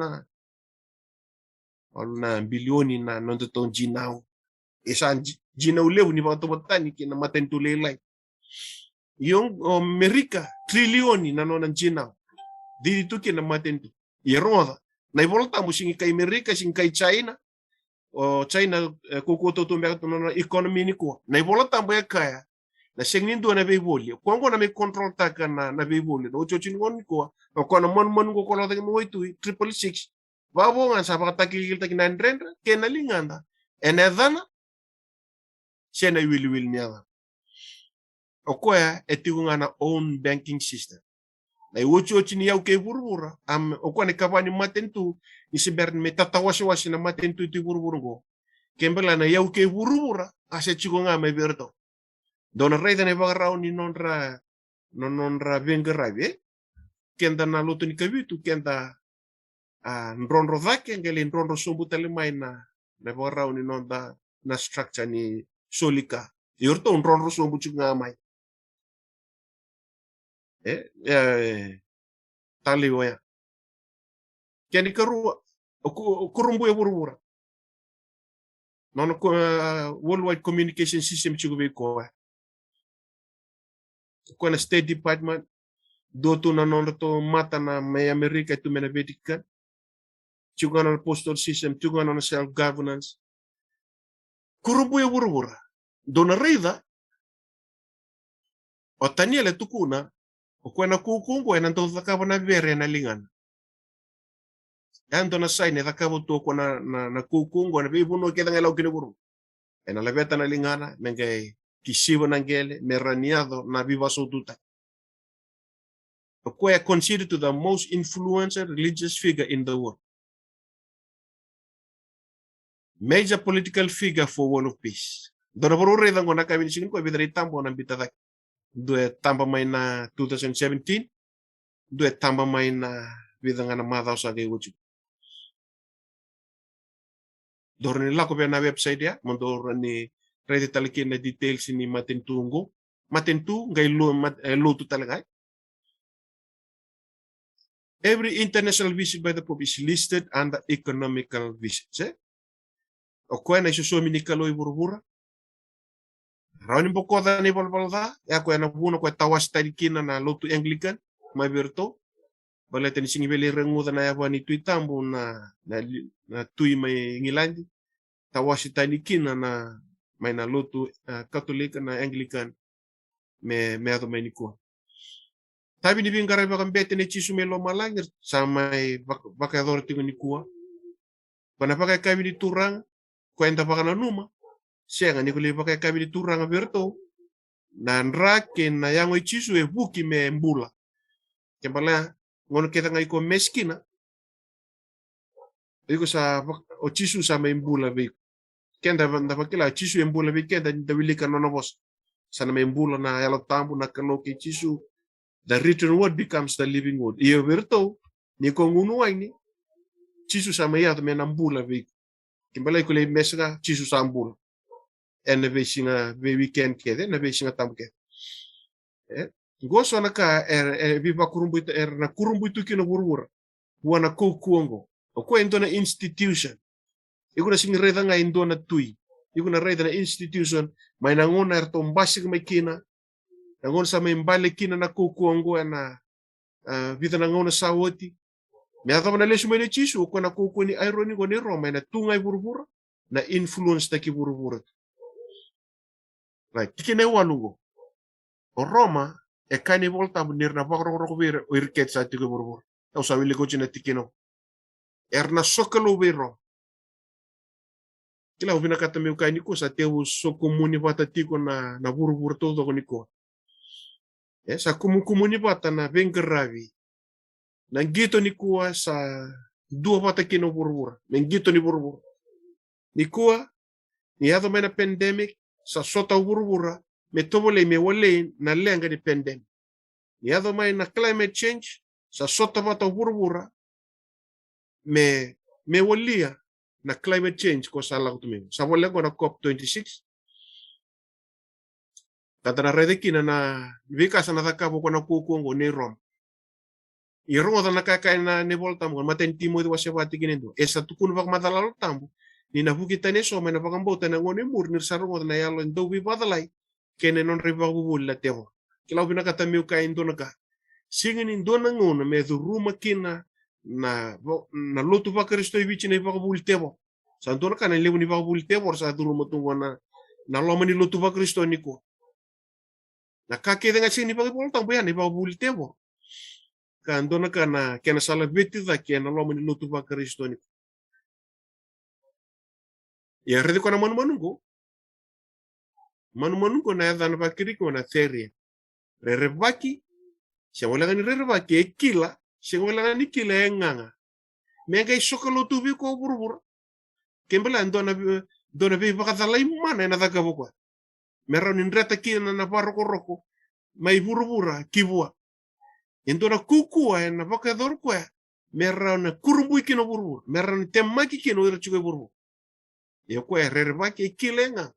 na bilioni na nondo to jinao esa jina ulevu ni bato botani kina maten tu lelai yung America trilioni na nona jina di tu kina maten tu yeroda na ivolta musingi kai America sing kai China o China kokoto to me to economy ni ko na ivolta mbo kaya na sengni do na be boli kongo na me control taka na be boli do chochin ngon ko ko na mon go ko lo de mo itu 666 babo nga sa baka takil takina ndrenda kena linganda enedana sena will niya okoya etigunga na own banking system na iwochi ni yau ke burbura okone kabani matentu ni sibern metatawashi na matentu ti burburgo kembela na yau ke burbura ase chigonga me berto dona reda ne bagarao ni nonra vengerabe kenda na luto ni kabitu kenda nronro dhake ngeli nronro sumbutale mai na bagarao ni nonda na structure ni solika yorto nronro sumbu chunga mai tali waya Kani karua kurumbu ya burubura. Nono worldwide communication system chugo be ko. Ko na State Department do tu na nono to mata na may America tu mena Vatican. Chugo na postal system, chugo na self governance. Kurumbu ya burubura. Dona reida o taniele tukuna o kwena kukungu ena ndo zakaba na bere na lingana. Ando na saine zakaba to ko na kukungu na bibu no keda ngela ukine buru. Ena la beta na lingana mengai kisibo na ngele meraniado na viva sotuta. O kwe considered to the most influential religious figure in the world. Major political figure for world of peace. Dona buru reda ngona kabini singin ko bidari tambo na bitadak. Due tamba mai na 2017, due tamba mai na vidanga na madhaw sa kay wuchu. Dorni lako be na website ya, mondor ni ready talaki na details ni matentungo. Matentu ngay luto talaga. Every international visit by the Pope is listed under economical visits. O kaya na isusumi ni kaloy burubura. Rauni bokoda ni balbalda, ya ko na buno ko tawas tarikina na lotu Anglican, may berto. Balete ni singibeli renguda na yawa ni tuitambo na tui may ngilandi. Tawas tarikina na may na lotu Katolika na Anglican me ato may niko. Tabi ni bingara bakang bete ni chisu melo malangir sa may bakador tingo ni kuwa. Panapakay kami ni turang kwenta baka na numa. Siya nga ni pakai kami di turang aberto na nraken na yango ichisu e buki me mbula. Kembala ngono kita nga iko meskina. Iko sa o chisu sa me mbula be. Kenda na pakila chisu e mbula be kenda da wilika no bos. Sana me mbula na yalo tambu na kaloke chisu. The written word becomes the living word. Iyo berto ni ko ngunu ni chisu sa me yato me na mbula be. Kembala iko le mesga chisu sa mbula. En na besinga be weekend kede na besinga tamke goso na ka biba kurumbu na kurumbu kino burura wana ko kuongo o ko na institution iguna sing reda nga indona tui iguna reda na institution may nangona erto mbasig may kina nangon sa may mbale kina na ko kuongo na bita nangona sawoti me atama na lesu may chisu ko na ko ni irony ko ni Roma na tungay burubura na influence ta ki burubura. Right, kine walugo. O Roma e kani volta bunir na bakro vir o irket sa tigo burbur. O sa wili ko china tikino. Erna sokalo vero. Kila ubina kata meu kani ko sa teu sokomuni bata tiko na burbur todo ko niko. Sa kumuni bata na vengeravi. Nangito nikuwa sa dua bata kino burbur. Nangito ni burbur. Nikuwa ni ato may na pandemic sa sota burubura me tobole me wale na lenga di pandemic. Ni ado may na climate change sa sota bata burubura me walia na climate change ko sa lago tumimo. Sa wale ko na COP26 tata na redekina na vika sa natakabo ko na kukungo ni Rome. I Rome na kakain na ni volta mo matentimo di wasewati ginendo. Esa tukun bak madalalo tambo. Ni nabukita ni so may napakambota na ngoni mur ni sarungo na yalo ndo bi badalay kene non riba bubul la tewo kilaw binakatamiw ka indo naga singin indo na ngona me ruma kina na lutu ba Kristo ibichi na ibabul tewo sa ndo na kana lewu ni babul tewo sa duro mo na loma ni lutu ba Kristo niko na kakede nga sini babul tambo yan ibabul tewo ka ndo na kana kena sala beti da kena loma ni lutu ba Kristo niko. Ya rede ko na manu manungo na yadhan bakiri ko na theria rerebaki siya wala ni rerebaki ekila siya wala ni kila enganga mega isokalo tubi ko burbur kembela dona bi bakadalay mana na daga bokwa meron ni reta kina na baroko roko may burbura kibwa indona kukua na bakador kwa meron na kurbu kino burbur meron temaki kino irchugo burbur ya kwa rerebaki kilenga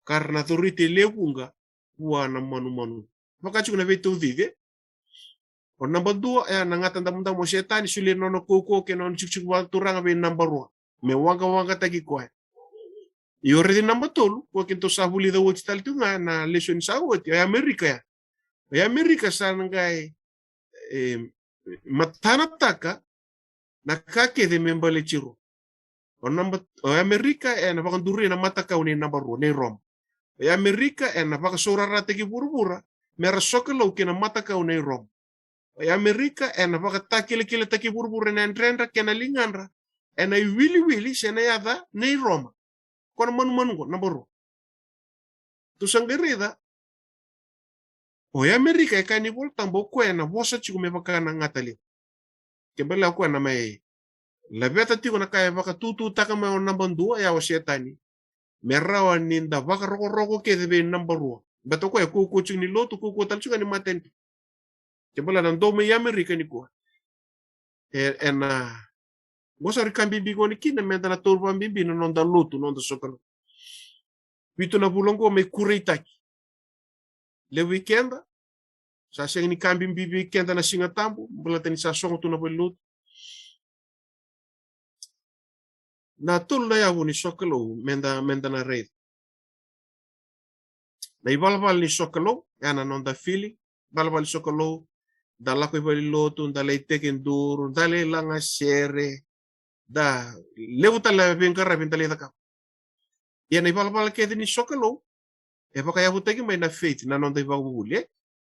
karena turite lepunga wana manu maka chuna vetu dige O number 2 nangatan damda mo setan sulir nono koko ke non chuk wa turanga be number 1. Me wanga tagi ko. Yo redi number 2 ko kinto sabuli da wot tal tunga na lesson sa wot ya Amerika ya. Ya Amerika sa ngai matana taka na kake de membale chiro. O Amerika na bakanduri na mataka uni number 1 ne Rom. Ya Amerika na bakasora tagi burbura mera sokelo ke na mataka uni Rom. Ya Amerika na bakakile taki burbura na entrendra ke na linganra na wili sena yada ne Roma. Kono manu number 1. Tu sangerida o ya Amerika e kani volta mbo kwena vosa chiku me bakana ngatali. Kebela kwena mai la beta tiko na kaya baka tutu taka mai number 2 ya setani. Merawa ninda baka rogo ke de number 1. Beto ko ko chini lotu ko tal chuka ni maten. Kebela nan do me ya Amerika ni ko. Vosa rikambi bigoni kina me dana torba bimbi no nonda lotu nonda sokalo. Vitu na bulongo me kureitaki. Le weekend sa seng ni kambi bibi weekend na singa tambo bula tani sa songo tu na belut na tul na yawu ni sokalo menda na red na ibalbal ni sokalo yana nonda fili balbal sokalo dala ko bali lotu dala iteken duro dala langa sere da lewuta la bengara bintale taka yana ibalbal ke ni sokalo e baka yawu teki mai na faith na nonda ibawule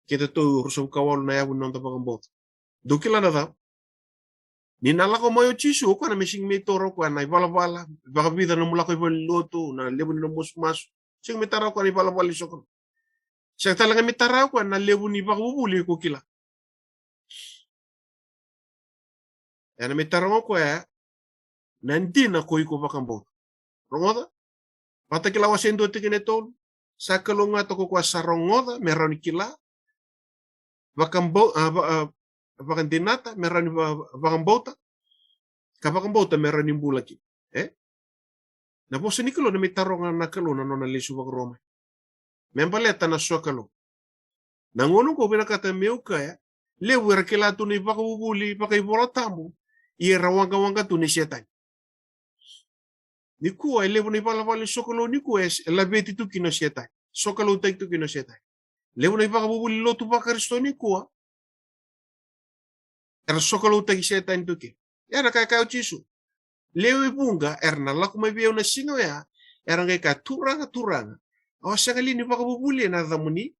kita to ruso kawal na yawu nonda bagambot dukila na da ni nalako moyo chisu ko na missing me toro ko na ibala baka bida no mulako ibal loto na lebu no musmas sing mitara ko ni ibala sokolo siya talaga mitara ko na lebu ni baka bubuli ko kila yana mitara ko nanti na ko iko bakambot rongoda patakila wasendo tikine tol sakalonga to ko sarongoda meron kila bakambo bakandinata meron bakambota kabakambota meron imbulaki na bosa nikolo na mitaronga na kalo na nona lesu bak Roma membaleta na sokalo nangono ko binakata meuka lewer kila tu ni bakubuli bakaibola tambo ira wanga tu ni setan niku lewu ni balabali sokalo niku labeti tu kino setan sokalo tek tu kino setan lewu ni bakubuli lotu bakaristo niku sokalo tek setan tu ki ya na kaya chisu lewe bunga erna laku mai biau na singo ya erang ka turanga o sangali ni bakabubuli na damuni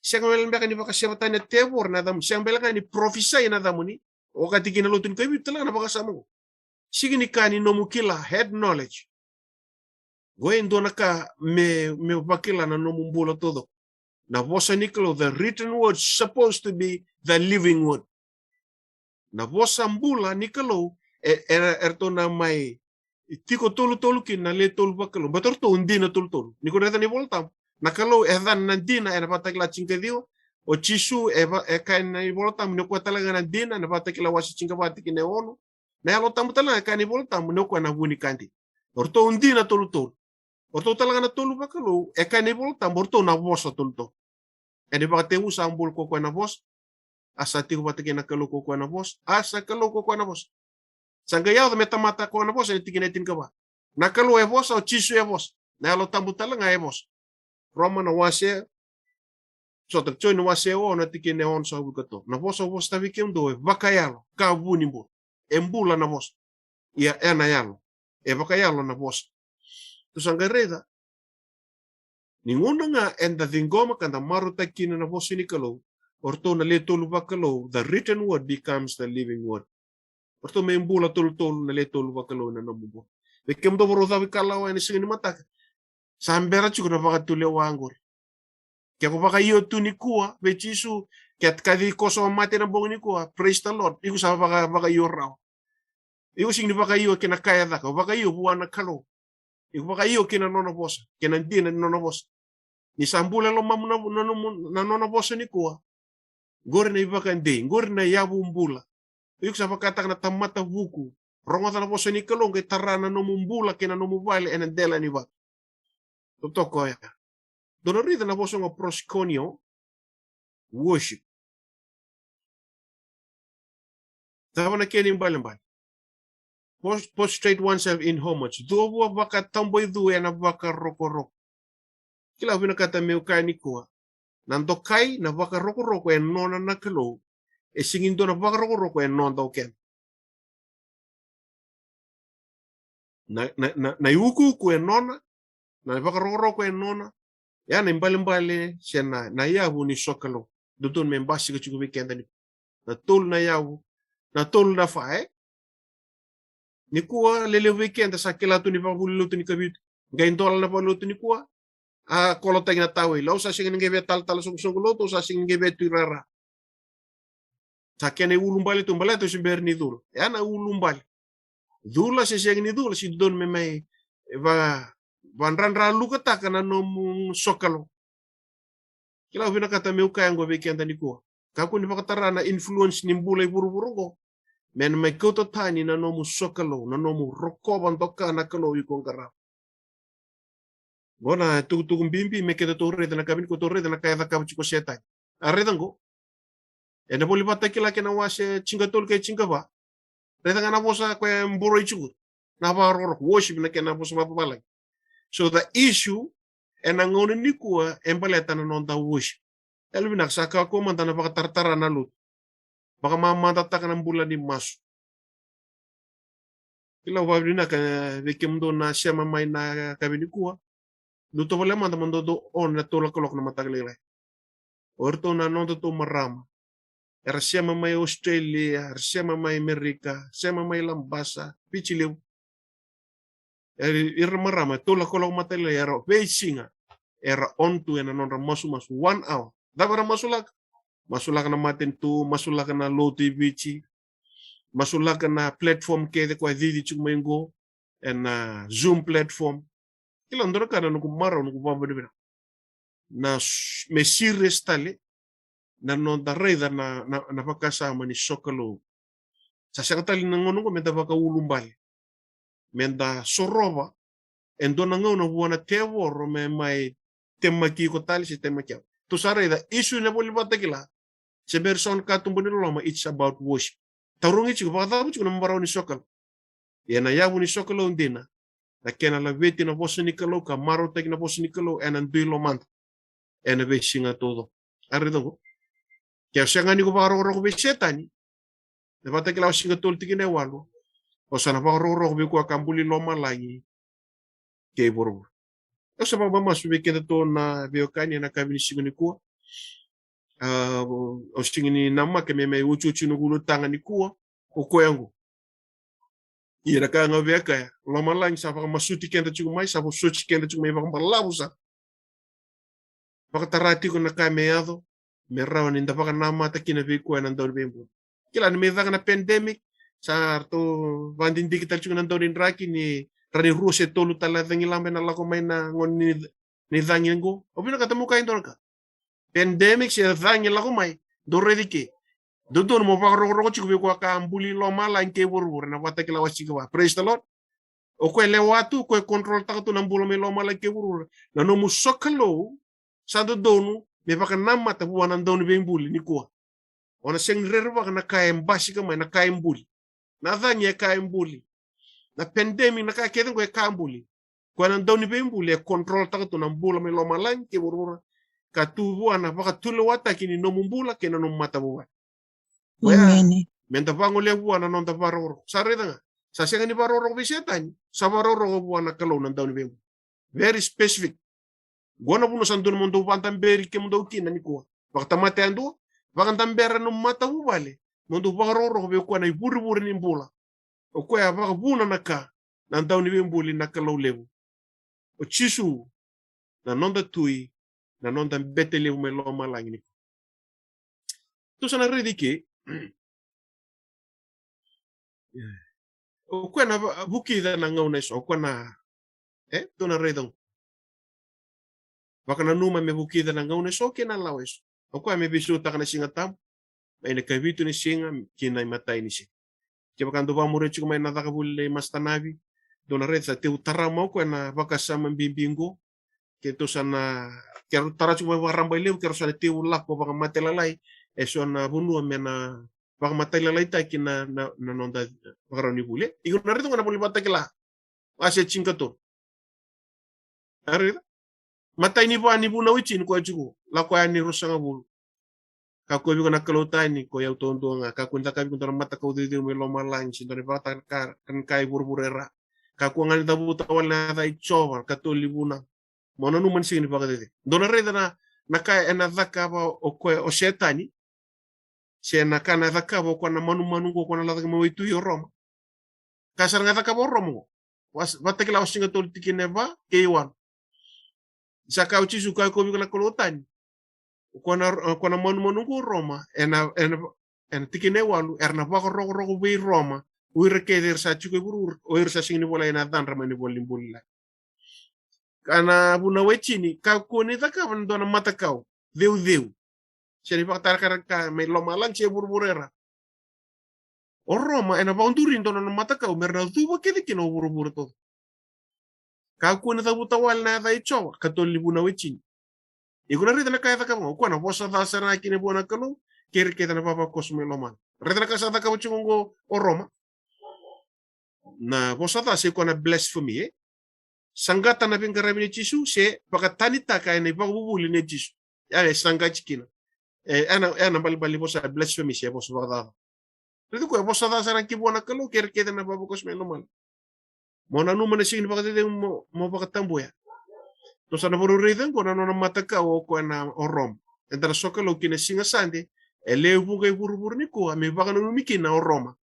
sangali mbaka ni baka sebata na tebor na dam sangali ni profisa na damuni o katiki na lutun kabi tala na baka samu sigini kani no mukila head knowledge goendo na ka me bakila na no mumbula todo na vosa niklo the written word supposed to be the living word na vosa mbula niklo erto na mai tiko tolu kin na le tolu bakalo bator to undi na tolu niko reta ni voltam na kalo edan na dina era patak la chinkedio o chisu kain na voltam no ko talaga na dina na patak la wasi chinka batik ne ono na yalo tam talaga kan ni voltam no ko na buni kanti orto undi na tolu orto talaga na tolu bakalo kain ni voltam orto na vosa tolu ene bakate usambul ko na vos asa tiko batik na kalo ko na vos asa kalo ko na vos sanggayao metamata ko na vos etikinetin ka ba nakalo vos o chisu vos na lo tambu talaga vos Roma na wase so tak choy na wase o na tikine on sa bukato na vos tabi kem do vakayalo ka bunimbo embula na vos ia na yalo vakayalo na vos tu sangareda ninguno nga enda dingoma kanda maru takina na vos ni kalo orto na leto lubakalo the written word becomes the living word orto me embula tol na leto lubakalo na nabubo bekem do boro dawi kalaw ni singini mata sambera chuko na baka tule wangor kaya ko baka iyo tu ni kuwa bechisu kaya kadi koso mate na bong ni kuwa praise the Lord iku sa baka iyo raw iku sing ni baka iyo kina kaya daka baka iyo buwan na kalo iku baka iyo kina nono bosa kina di na nono bosa ni sambula lo mamu na nono bosa ni kuwa gore na ibaka ndi gore na yabu mbula iku sa baka tak na tamata buku rongo na bosa ni kalong kay tarana no mumbula kina no mobile and dela ni ba totoko ya dono rida na bosa ngo prosconio worship Tawana keni mbali. Prostrate oneself in homage. Duwa baka tamboy duwe na baka roko. Kila vina kata meukai ni kuwa. Nandokai na baka roko e nona na kalo. E singindo na baka roko e nonda oken. Na yuku e nona. Na baka roko e nona. Ya na mbali siya na yawu ni sokalo. Dutun me mbasi ka chuku weekend ni. Na tol na yawu. Na tol na fae. Ni kuwa lele weekend sa kila tu ni pabuluto ni kabit. Gain dola na paluto ni kuwa. Kalau tagina tawi. Lau sa singin ngebe tal sung loto sa singin ngebe tuirara. Sa kene ulumbali tumbala to simber ni dul. Ya na ulumbali. Dula si singin ni dul si don me may vanran luka takana nom sokalo. Kila vina kata meu kaya ngo weekend ni kuwa. Kaku ni pakatara na influence ni mbulay buru-buru ko. Men may koto tani na nomu sokalo, na nomu rokoban toka na kalo yukong karap. Bona tukung bimbi me kita torre na kabin ko torre na kaya ka chiko setay. Arredan ko. E na boli bata kila kena wase chingatol kay chingaba. Redan nga na bosa ko mburo ichugo. Na ba worship na kena bosa mapabalay. So the issue en ang ngono ni kuwa empaleta na non da worship. Elo binagsaka ko man na pakatartara na lut. Baka mamatata ka ng bulan ni Mas. Kila wabri na ka vikim do na siya mamay na kabini kuha. Duto wala man tamang do on na tulak kulok na matagalilay. Orto na non to marama. Era siya mamay Australia, era siya mamay Amerika, siya mamay Lambasa, pichiliw. Era marama, tulak kulok matagalilay, era Beijinga. Era on to na non masu 1 hour. Dabara masulak. Masulak na matin tu, masulak na low TV chi, masulak na platform kede kwa didi chuk mengo, and Zoom platform. Kila ndoro ka na nukumara nukubamba na me serious tali na nonda reda na pakasama ni sokalo. Sa siyang tali na ngono ko menta baka ulumbali. Menta soroba, endo na ngono buwana teworo me may temaki ko tali si temaki. To sa reda, issue na boli batakila. Seberson katumbo ni loma, it's about worship. Taurungi chico, bakatabu chico na mbaraw ni sokal. Yan na yabu ni sokal o hindi na. Na kena la veti na poso ni kalo, ka maro tagi na poso ni kalo, en anduy lomanta. En na veti singa todo. Arito ko. Kaya siya nga ni ko pakaroro ko besetani. Na patakila ko singa tol tiki na walo. O sana pakaroro ko biko akambuli loma lagi. Kaya boro. O sa pagmamasu bikita to na biokanya na kabini singa ni kuwa. O singini nama ke meme uchuchi nugulu tanga ni kuwa ko yangu ira ka nga veka loma lang sa pa masuti kenda chugo mai sa suchi kenda chugo mai pa labu sa pakatarati ko na kameado merawan inda pa nama ta kina vi ko nan daw bembo kila ni meva na pandemic sa to vandin digital chugo nan daw din raki ni rani ruse tolu tala dangilambe na lako mai na ngon ni dangengo obino katamu kain dorka pandemic siya dhangin lako may doredi ke dodon mo pa ro chiku ko ka ambuli lo mala nke wur na wata kila wasi ka praise the lord o ko le watu ko control ta to nambulo me lo mala ke wur na no musokalo sa dodonu me pa kanam mata buwan don be mbuli ni ko ona seng rerwa na kay mbasi ka may na kay mbuli na dhanye kay mbuli na pandemic na ka keden ko ka mbuli ko nan don be mbuli control ta to nambulo me lo mala ke wur katubu ana baka tulo wata kini no mumbula kena no mata buwa. Amen. Menta bango le buwa na nonta baroro. Sare nga. Sa senga ni baroro bisetan. Sa baroro buwa na kalo nan dawn bembo. Very specific. Gona buno sandun mundo bantam beri ke mundo kina ni ko. Baka tamate ando, baka tambera no mata buwale. Mundo baroro be ko na iburi ni mbula. O ko ya baka buna naka nan dawn bembo li na kalo lebu. O chisu na nonda tui na non tan betele me lo malang ni to sana redi ke o kwena buki da na ngau so kwena to na redong baka na numa me buki da na ngau so ke na lawes o kwa me bisu ta kana singa tam mai ne kavitu ni singa kina matai ni si ke baka ndo ba mure chiku mai na da kabule mastanavi do na red sa te utara mo kwena baka sa mbibingo ke to sana kero tara cuma waramba liu kero sana tiu lak po baka mate lalai eso na bunu mena baka matalalay tayo kina na nonda bakaraw ni bule. Igun na rito nga na buli batakila. Asya chinkato. Arita. Matay ni ba ni buna wichin ko ajugo. La ko ani rosa nga bulu. Kako bi ko nakalota ni ko yaw tondo nga kakunta kabi kunta mata ko dito may loma lang sin doni bata kan kai burburera. Kako nga dabuta wala na ichowa katoli buna. Mona numan sini baka dito. Dona reda na nakaya ena dhakaba o ko o shetani. Siya nakana dhakaba ko na manu ko na latag mawitu yo Roma. Kasar nga dhakaba Roma. Was batakila wasinga tol tikineba keiwan. Saka uchisu kai ko bi ko nakalota ni. Kona manu ko Roma ena tikine walu erna bako rogo bi Roma uire keder sa chuko guru uire sa singni bola ena dan ramani bolim bolla kana buna wechini ka koni taka bandona mata kau deu seni paktar ka me loma lan che burburera o Roma ena baundurin dona mata kau merna tuba kede kino burbur to ka koni ta butawal na dai chowa katoli buna wechini Iguna rita na kaya taka mo kuana bosa da sana kine bona kalo kere keta na papa kosme loman. Rita na kasa taka chungo o Roma. Na bosa da se kuana blasphemy Sangata na pingkarabi ni Jisu se pakatani taka ina ipagubuli ni Jisu. Ya sangachi kina. Ana bali bosa blasphemy se bosa bagada. Rita ko bosa da sana kibona kalo kere keta na papa kosme loman. Mona numa na sing pakatete mo pakatambuya. Tosa na boruridan ko na mata ka o ko na o Rom. Entra soka lo kine singa sande ele buga burubur ni ko me baka no mikina o Roma.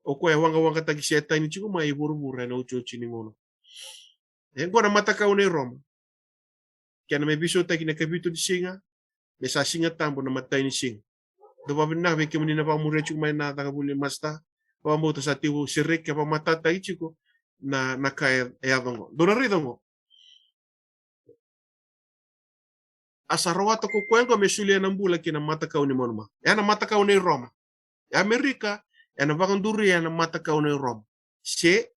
O ko wanga tagi seta ni chiku mai burubur na ucho chini ngono. Ko na mata ka o ni Roma. Kaya me biso tagi na kapito di singa me sa singa tambo na mata ni singa. Do ba na be kimuni na pa mure chiku mai na taga buli masta. Pa mo to sa tiwo sirek ka pa mata tai chiku na kaya dongo. Do na ridongo. Asarawato ko kwengo mesulia na mbula kina mata kau ni monuma. Yana mata kau ni Roma. Ya Amerika yana bakanduri yana mata kau ni Roma. Se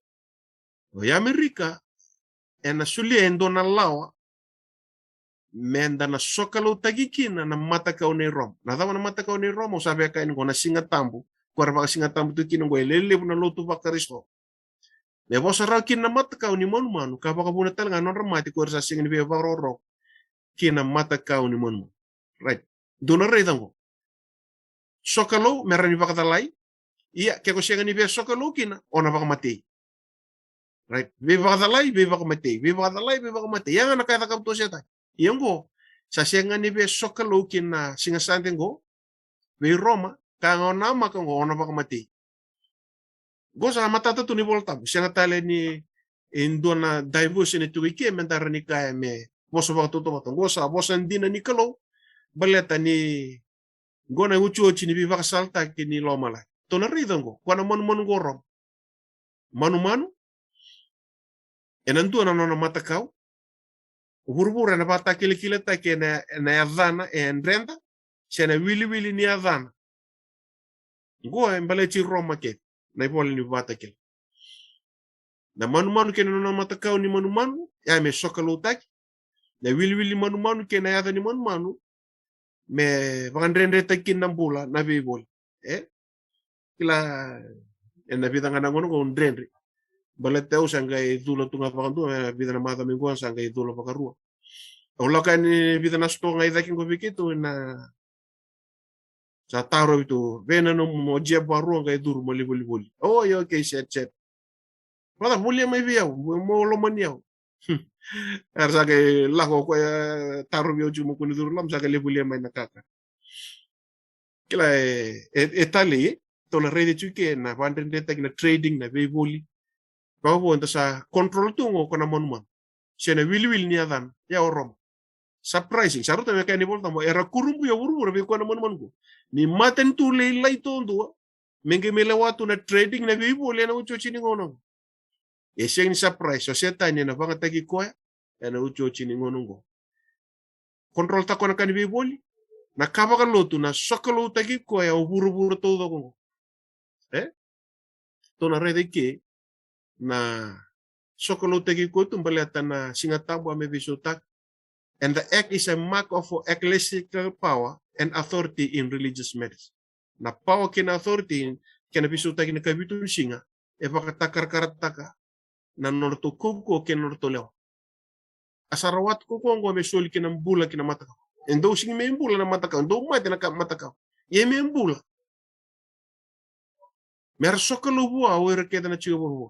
ya Amerika yana sulia endo na lawa menda na sokalo tagikina na mata kau ni Roma. Na dawa na mata kau ni Roma usabe ka ini kona singa tambu. Kwa baka singa tambu tu kina ngwe lele na lotu bakaristo. Me bosa ra kina mata kau ni monuma nu ka baka buna talanga non ramati ko sa singa ni be baroro. Kina mata kau ni monuma. Right. Dona redango. Sokalo merani bakatalai. Iya keko sianga ni be sokalo kina ona baka mati. Right. Be bakatalai be baka mati. Be bakatalai be baka mati. Yang anak kata kau to seta. Yang go. Sa sianga ni be sokalo kina singa santengo. Be Roma ka nama ka ona baka mati. Go sa mata tu ni volta. Sianga tale ni indona diverse ni tuike mentara ni kaya me boso baka tuto batong. Go sa bosa ndina ni kalo. Baleta ni gona uchu ni bi baka salta kini loma la. Tona ridongo. Kwana manu go Rom. Manu. Enantu na nona mata kau. Burbura na bata kile ta ke na adana renda. Sena wili ni adana. Go embale chi Roma ke. Na ipole ni bata ke. Na manu ke nona mata kau ni manu. Ya me sokalo taki. Na wili manu ke na adani manu. Me bakandrendre takin ng bula na bibol. Kila na vida nga nangono ko ndrendre. Balateo sangay dulo tunga pakandu vida na mata mingguan sangay dulo pakarua. Ola kan vida na sto nga idakin ko bikito na sa taro itu bena no mo jia baru nga iduru mo liboli. Oh yo okay set. Wala bulya may biyaw mo lo manyaw. Arsa kay lako ko taro biyo jumo ko iduru lam sa kay liboli may nakaka. Kila etali to la rede chuke na bandende tag na trading na beboli. Bawo enta sa control tungo ko na monman. Siya na wili ni adan ya Roma. Surprising. Saruta me kani volta mo era kurumbu ya urubura be ko na monman ko. Ni maten tu leilai to ndo. Menge melawatu na trading na beboli na ucho chini ngono. Siya ni surprise. So siya tanya na banga tagi ko na ucho chini ngono ngo. Control ta ko na kani beboli. Na kabaka lotu na sokalo tagi ko ya uburu-buru todo ko. To na rede ke na sokalo tagi ko tumbalata na singatabo ame bisutak. And the act is a mark of ecclesiastical power and authority in religious matters. na power kina authority kena pisuta kina kabitu singa e pakatakar karataka na norto kuko kena norto leo asarawat kuko ngo me soli kina mbula kina mataka endo singi me mbula na mataka endo mate na mataka ye me mbula mer sokalo bua wera keda na chigo bua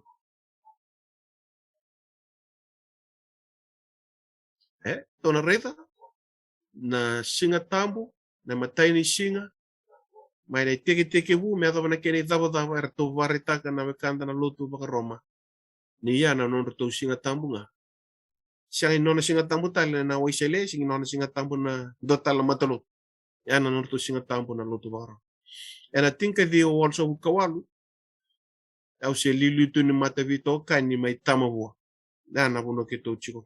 tona reta na singa tambu na mataini singa mai nei teke bu me ado na kene dava era to varitaka na kanda na lotu baka Roma ni ya na non to singa tambu nga siang non singa tambu tal na waisele sing non singa tambu na dotal matalo ya na non to singa tambu na lotu baka ena tinka di also kawalu au se lilu tu ni mata vito kani mai tamawa na buno keto chiko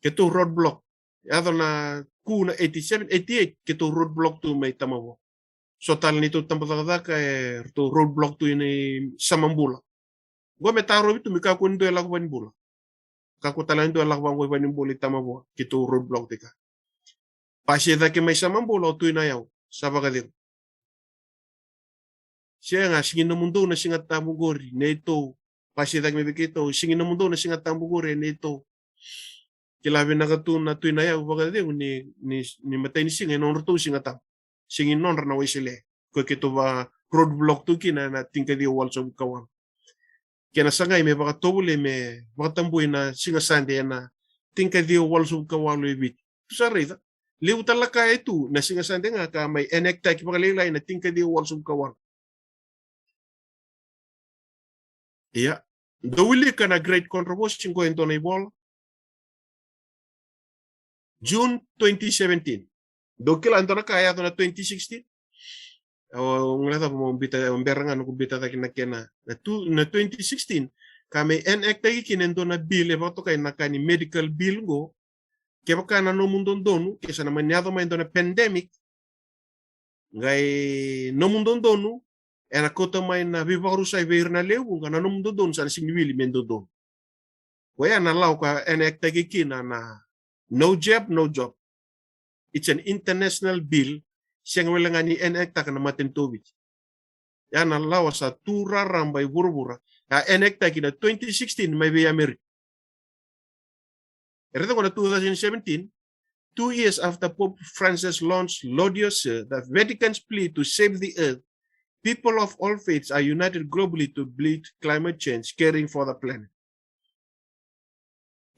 keto roadblock ado na kuna 87 88 keto roadblock tu mai tamawa so tal nito tampataka to roadblock tu ini samambula gua metaro itu mika ko ndo la ban bula ka ko tala ndo la ban bula tamawa keto roadblock tika pasi da ke mai samambula tu ina yau sabaga de siya singin no mundo na singa tamugori neto pasi da me beketo singin no mundo na singa tamugori neto kilabi na katu na tu na yau baga de ni matay ni singa non ruto singa tam singin non na waisile ko keto ba roadblock tu kina na tingka di wal so kawan kena sangay me baka tobule me baka tambuy na singa sande na tingka di wal so kawan lo ibit sa rita liu talaka itu na singa sande nga ka may enekta ki baka lilay na tingka di wal so kawan iya dawili ka na great controversy ko ento na ibol June 2017 dokila ento na kaya to na 2016 ngulata mo bita umberangan ko bita ta kinakena na 2016 kami enekta ki kinendo na bill e bato kay nakani medical bill go ke baka na no mundo donu kesa na manyado may na pandemic ngay no mundo donu era kota may na vivaru sa ver na lewu nga no mundo donu sa singwili mendo don waya na law ka enekta ki kina na no jab no job it's an international bill siyang wala nga ni enekta ka na matintubit. Yan ang lawas sa tura rambay burubura. Ya enekta ki na 2016 may via America. Erito ko na 2017, 2 years after Pope Francis launched Laudato Si', the Vatican's plea to save the earth, people of all faiths are united globally to beat climate change, caring for the planet.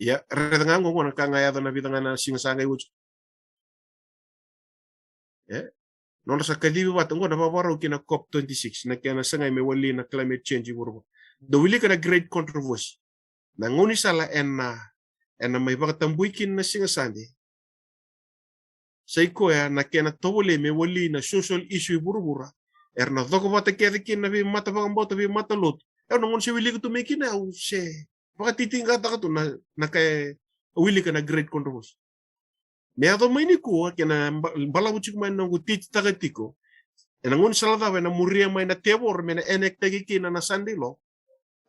Ya, erito nga ko na kangayado na bitang na singasangay wucho. Non sa kadibi watungo na babaro kina COP26 na kaya nasangay may wali na climate change burbo. Dawili ka na great controversy. Nanguni sala na may bakatambuy kin na singasandi. Sa ikoya na kaya na tawali may wali na social issue burbura. Na doko bata kaya kin na mata bakambota mata lot. Nangun si wili ko tumikin na se. Baka titingkata ka to na kaya wili ka na great controversy. Meado may ni kuwa kena balawuchik may nang utit tagatiko. Nangun salada na muria may na tebor may na enek tagiki na nasandilo.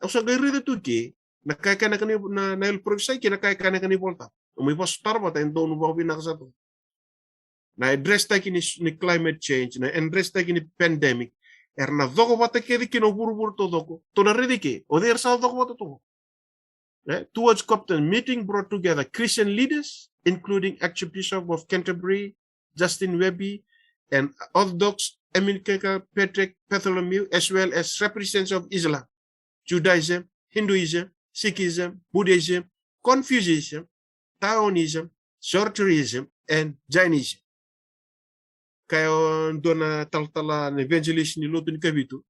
Ang sa gayri dito ki nakaya na kanib na el profesay ki nakaya na kanib volta. May pastar ba tayong doon ba binakasato. Na address tayo ni climate change, na address tayo ni pandemic. Na doko ba tayo kaya kinoburo to doko. To na rin ki. O der sa doko ba to. Towards COP10 meeting brought together Christian leaders, including Archbishop of Canterbury, Justin Welby, and Orthodox Ecumenical Patriarch Bartholomew, as well as representatives of Islam, Judaism, Hinduism, Sikhism, Buddhism, Confucianism, Taoism, Zoroastrianism, and Jainism. Kaya doon na taltala ng evangelist ni Lutun Kabitu,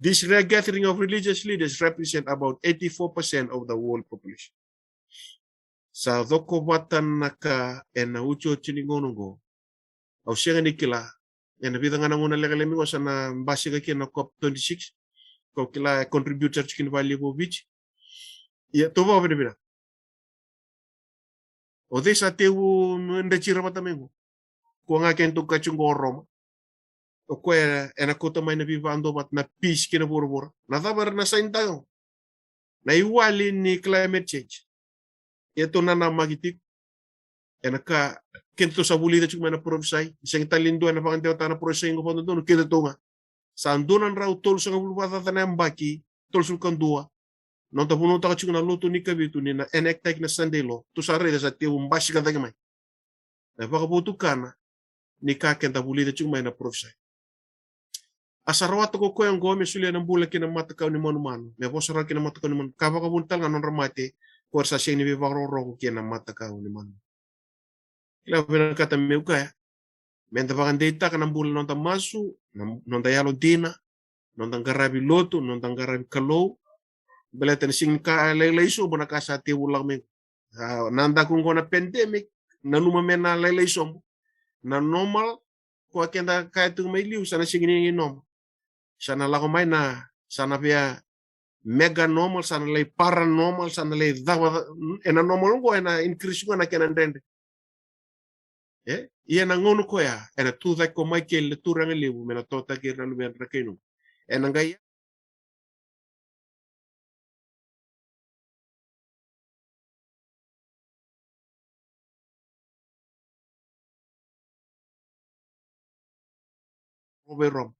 this rare gathering of religious leaders represent about 84% of the world population. Sa doko batan naka na ucho chiningonongo, au siya ni kila, na bida nga nanguna legalemi ko sa na basi ka kina COP26, ko kila contributor chikin value ko beach. Ya, tuwa ba na o de sa tewu ndachira matamengo, ko nga kento kachungo Roma, o kaya na kota may nabibando bat na peace kina burubura. Natabar na sign tayo. Na iwali ni climate change. Ito na namagitik. ka kento sa bulida chuk mana profesai sing talindo na panganteo tana profesai ngo pondo no kida tonga sa andonan raw tol sa ngulwata tana mbaki tol sul kandua non ta puno ta chuk na luto ni kabitu ni na enek tak na sandelo tu sa reda sa tiu mbashi ka mai na baka butu kana ni ka kenta bulida chuk mana profesai asarwat ko ko ngo me sulia na bula kina mata ka ni manu me bosara kina mata ka ni manu ka baka buntal nganon ramate ko sa sini be baro ro kina mata ka ni manu ila vena kata meuka ya menta bakandeta kana bula nonta masu nonta yalo dina nonta ngarabi loto nonta ngarabi kalau bela ten sing ka lele iso bona kasa te ulang me nanda kungona pandemic nanuma mena lele iso na normal ko kenda ka tu mai liu sana sing ni normal sana la mai na sana pia mega normal sana le paranormal sana le dawa ena normal ngo ena increase ngona kenan dende ia na ngono ko ya ena tu da ko mai ke le turang lebu mena tota ke ralu ben rakeno ena ngai overom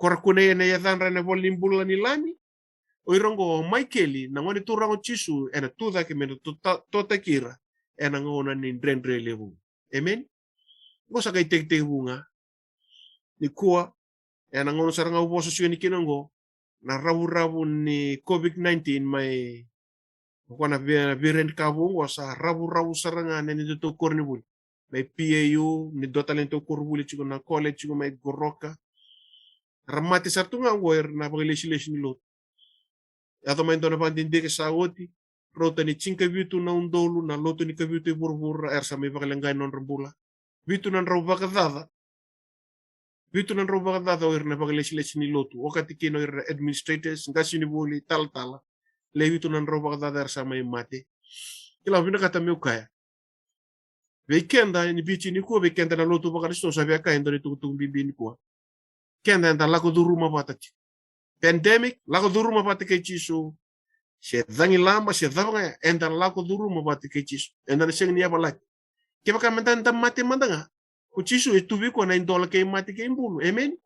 korakune ena ya dan rene volimbula ni lami oirongo maikeli na ngoni turango chisu ena tu da ke mena tota kira ena ngona ni drendre lebu amen ngo sa kai tek bunga ni kuwa ena ngono saranga uboso sio ni kinango na rabu ni covid-19 mai kwana viren kabungo sa rabu saranga ni to korni bul mai PAU ni dotalento korbuli chigo na college chigo mai goroka ramati sartunga ngoer na legislation lot ato mai dona pandinde ke saoti rota ni cinka vitu na undolu na loto ni kavitu burbur ersa mai bakalengai non rambula vitu nan rabu bakadada vitu nan rabu bakadada oir na legislation lotu wakati kino administrators ngasi ni boli tal le vitu nan rabu bakadada ersa mai mate kila vina kata meu kaya weekenda ni bichi ni ko weekenda na lotu bakaristo sabia kaya ndoni tutung bibi ni ko kenda nda lako duruma patati pandemic lako duruma patake chisu se dangi lamba se danga enda lako duruma patake chisu enda na seng ni apa lagi ke baka mentan tam mate mandanga ku chisu itu biko na indola ke mate ke imbulu amen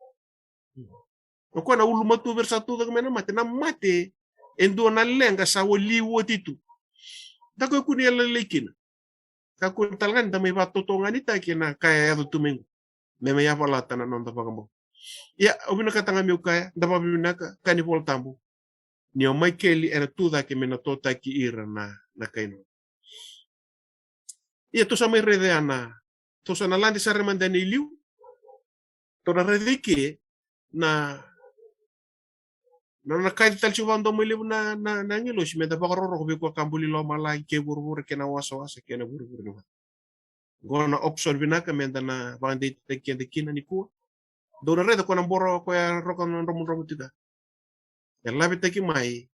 ko na ulu matu bersatu dengan mena mate na mate endo na lenga sa woli wotitu dako ku ni lekin ka ku talgan da mai batotongan ita kena kaya ya tumengu meme ya pala tanan non tapakamo ya obina katanga meu kaya ndapa bina kani pol tambu ni o maikeli era tuda ke mena tota ki ira na kaino ia to sa mai rede ana to sa na landi sa remandani liu to na rede ke na kai tal chuva ndo mele na ngilo si meta pakaroro ko ko kambuli lo malai ke burbur ke na wasa ke na burbur no gona option binaka menda na bandi te kina ni ku do na rede ko na boro ko ya roko no romu tida ya labi te ki mai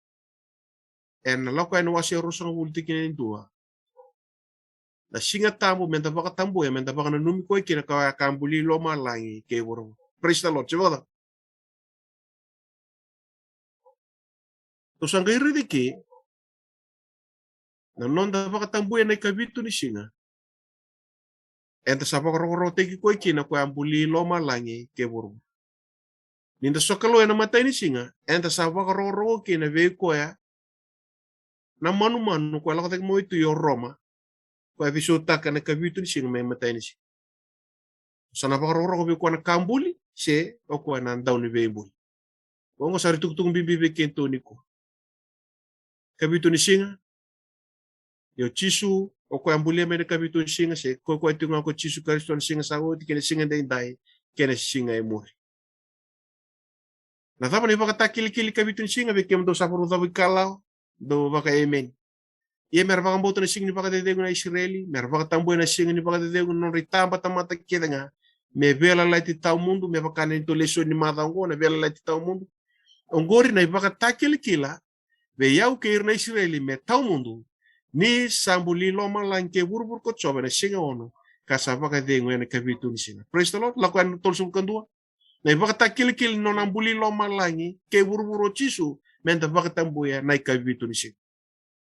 en lo ko en wasi ruso ulti kini dua na singa tambu menda baka tambu ya menda baka na numi ko kina ka kambuli lo malai ke burbur praise the lord chivoda to sanga iridi ke na nonda baka tambu na ikabitu ni singa enta sa baka roro te ki ko kina ko ambuli lo malangi ke burbur ninda sokalo na mata ni singa enta sa baka roro kina ve ko ya na manu ko la ko mo itu yo Roma ko episode ka na kabitu ni singa may mata ni singa sana baka roro ko na kambuli se o ko na ndaw ni ve bul ko ngo sari tuk bibi kento ni ko kabitu ni singa yo chisu o ko ambule me kabitu ni singa se ko itu ngako chisu Kristo ni singa sawo kene singa dai kene singa e muri na tapa ni baka takili kabitu ni singa be kem do saporo do bikala do baka amen ye mer baka mboto ni singa ni baka de na Israeli mer baka tambo na singa ni baka de no ritamba tamata kedenga me vela lati tau mundo me baka ni to leso ni madango na vela lati tau mundo ongori na baka takili kila be yau ke irna Israeli me tau mundo ni sambuli loma lanke burbur ko chobe na singa ono kasaba ka de ngene kabitu ni singa praise the lord lakuan tolsum kandua na baka takil no nambuli loma langi ke burburo chisu menta baka tambuya na kabitu ni singa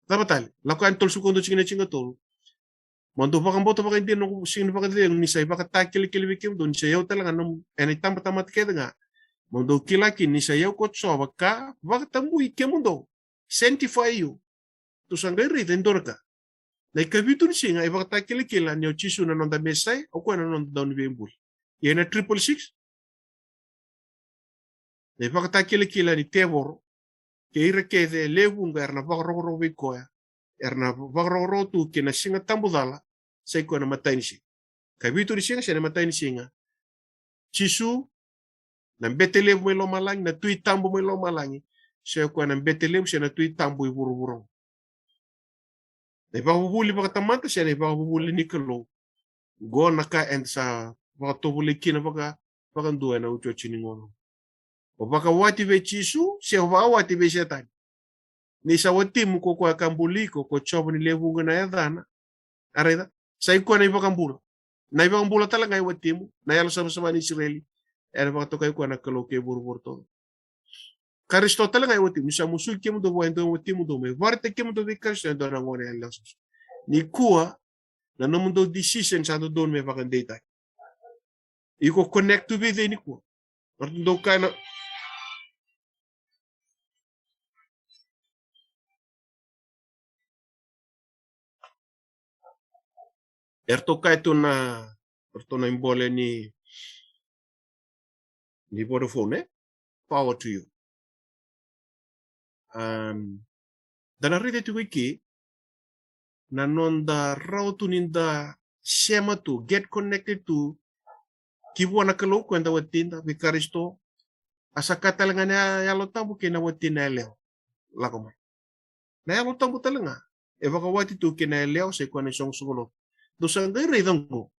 tabatali lakuan tolsum kondo chinga tol Mando baka boto baka hindi no sing baka din ni say baka takil kilwikim don sayaw talaga no any tamat keda nga. Mando kilaki ni sayaw ko so baka tambu ikemundo. Sanctify you. Tu sangari dendor ka. Na ikabitun singa baka takil kila ni chisu na nonda mesay o ko na nonda down bembul. Yena 666. Na baka takil kila ni tebor ke ira ke de lewunga erna baka ro koya. Erna baka ro tu ke na singa tambudala. Say ko na matay ni siya. Kabito ni siya na matay ni siya. Chisu, na betelev mo ilo malangi, na tui tambo mo ilo malangi. Siya ko na betelev siya na tui tambo iburo-burong. Na ipakabubuli baka tamata siya na ipakabubuli ni Kalo. Go na ka and sa baka tubuli kina baka nduwa na ucho chiningono. O baka wati be chisu, siya baka wati be siya tani. Ni sa wati mo ko kwa kambuli ko chobo ni levunga na yadana. Areda. Sa iko na ipakambula. Na ipakambula talaga yung watimu. Na yalo sama-sama ni Israeli. Era baka to kayo ko na kaloke buru-buru to. Karisto talaga yung watimu. Sa musul kemo do buwan do watimu do me. Varte kemo do di Karisto do na ngone ang lasos. Ni kuwa na naman do decision sa do don me baka data. Iko connect to be ni kuwa. Martin do ka na erto ka ito na imbole ni Vodafone, power to you. Dana rede tu wiki na nonda rautu ninda sema tu get connected to kibuana kalau kwenda watinda vikaristo asakata langana yalo tambu kena watina leo lakoma na yalo tambu talanga evaka wati tu kena leo se kwa song songolo do sanga redango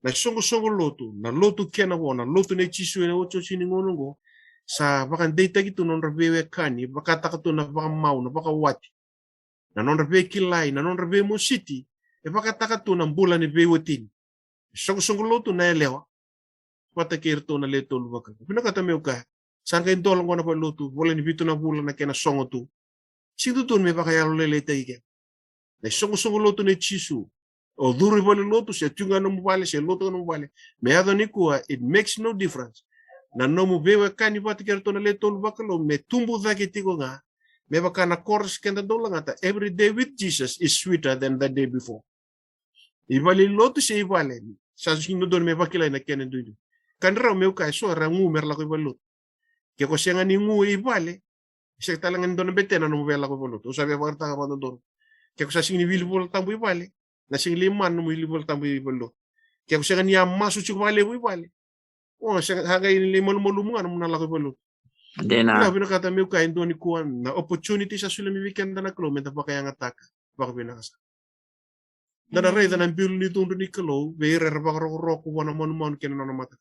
na songo lotu na lotu kena wona lotu ne chisu ne ocho chini ngonongo sa baka data gitu non rabewe kani baka takatu na baka mau na baka wati na non rabe kilai na non rabe mo city baka takatu na bula ni bewetin songo lotu na lewa pata kirto na leto lubaka pinakata meu ka sangka indol ngona pa lotu bola ni bitu na bula na kena songo tu situ tun me baka yalo lele taike na songo lotu ne chisu o duri bole lotu se tunga no mubale se lotu no mubale me ado ni kuwa it makes no difference na no mu bewe kani pata kirto na leto lubaka lo me tumbu dake tiko nga me baka na chorus kenda dola ngata every day with Jesus is sweeter than the day before ibali lotu se ibale sa sino don me bakila na kenen dudu kanra meu kai so rangu merla ko balut ke ko senga ni ngu ibale se talangan don betena no bela ko balut o sabe warta ka don ke ko sa sini wilbol tambu ibale na sing liman no wilbol tambu balut ke ko senga ni amasu ci bale ibale o senga haga ini limon molum ngana mun la ko balut Dena. na bino kata meu kai ndoni kuan na opportunity sa sula mi weekend na klo meta pa kaya ngataka baka binasa dana rei dana bilu ni tundu ni klo be rer baka ro ko wana mon ken na mata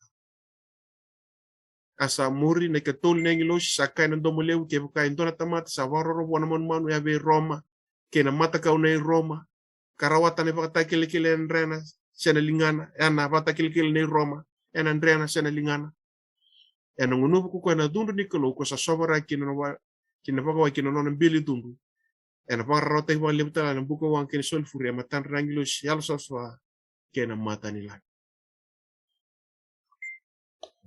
asa muri na ketol nengi lo sakai na domoleu ke buka indona tamat sa waroro wana mon ya be Roma ke na mata ka unai Roma karawata ne baka takile rena sena lingana ana bata kile ne Roma ena rena sena lingana ena ngunu ko na dundu ni klo ko sa sobara kina baka wa kina non bili dundu ena baka rota wa lebta na buko wan ken sol furi matan rangilo yalo soswa ke na mata ni la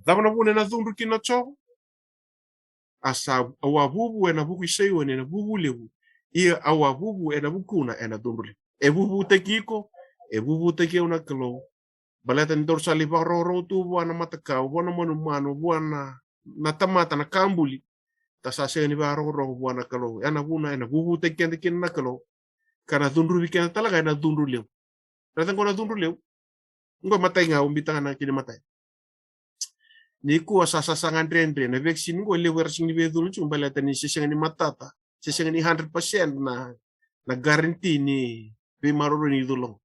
Dabana bune na dundu kina cho asa awabubu ena buku iseu ena bubu lebu ia awabubu ena bukuna ena dundu e bubu tekiko e bubu tekio na klo baleta ndor sali baroro tu buana mataka buana manu buana na tamata na kambuli tasa se ni baroro buana klo ena bubu tekende kin na klo kana dundu weekend talaga ena dundu lebu ratan kona dundu lebu ngo matai nga umbitanga na kini matai ni kuwa sasangan rendre na vaccine ngo lewer sing ni bedul chung balata ni sisang ni matata sisang ni 100% na guarantee ni be maroro ni dulong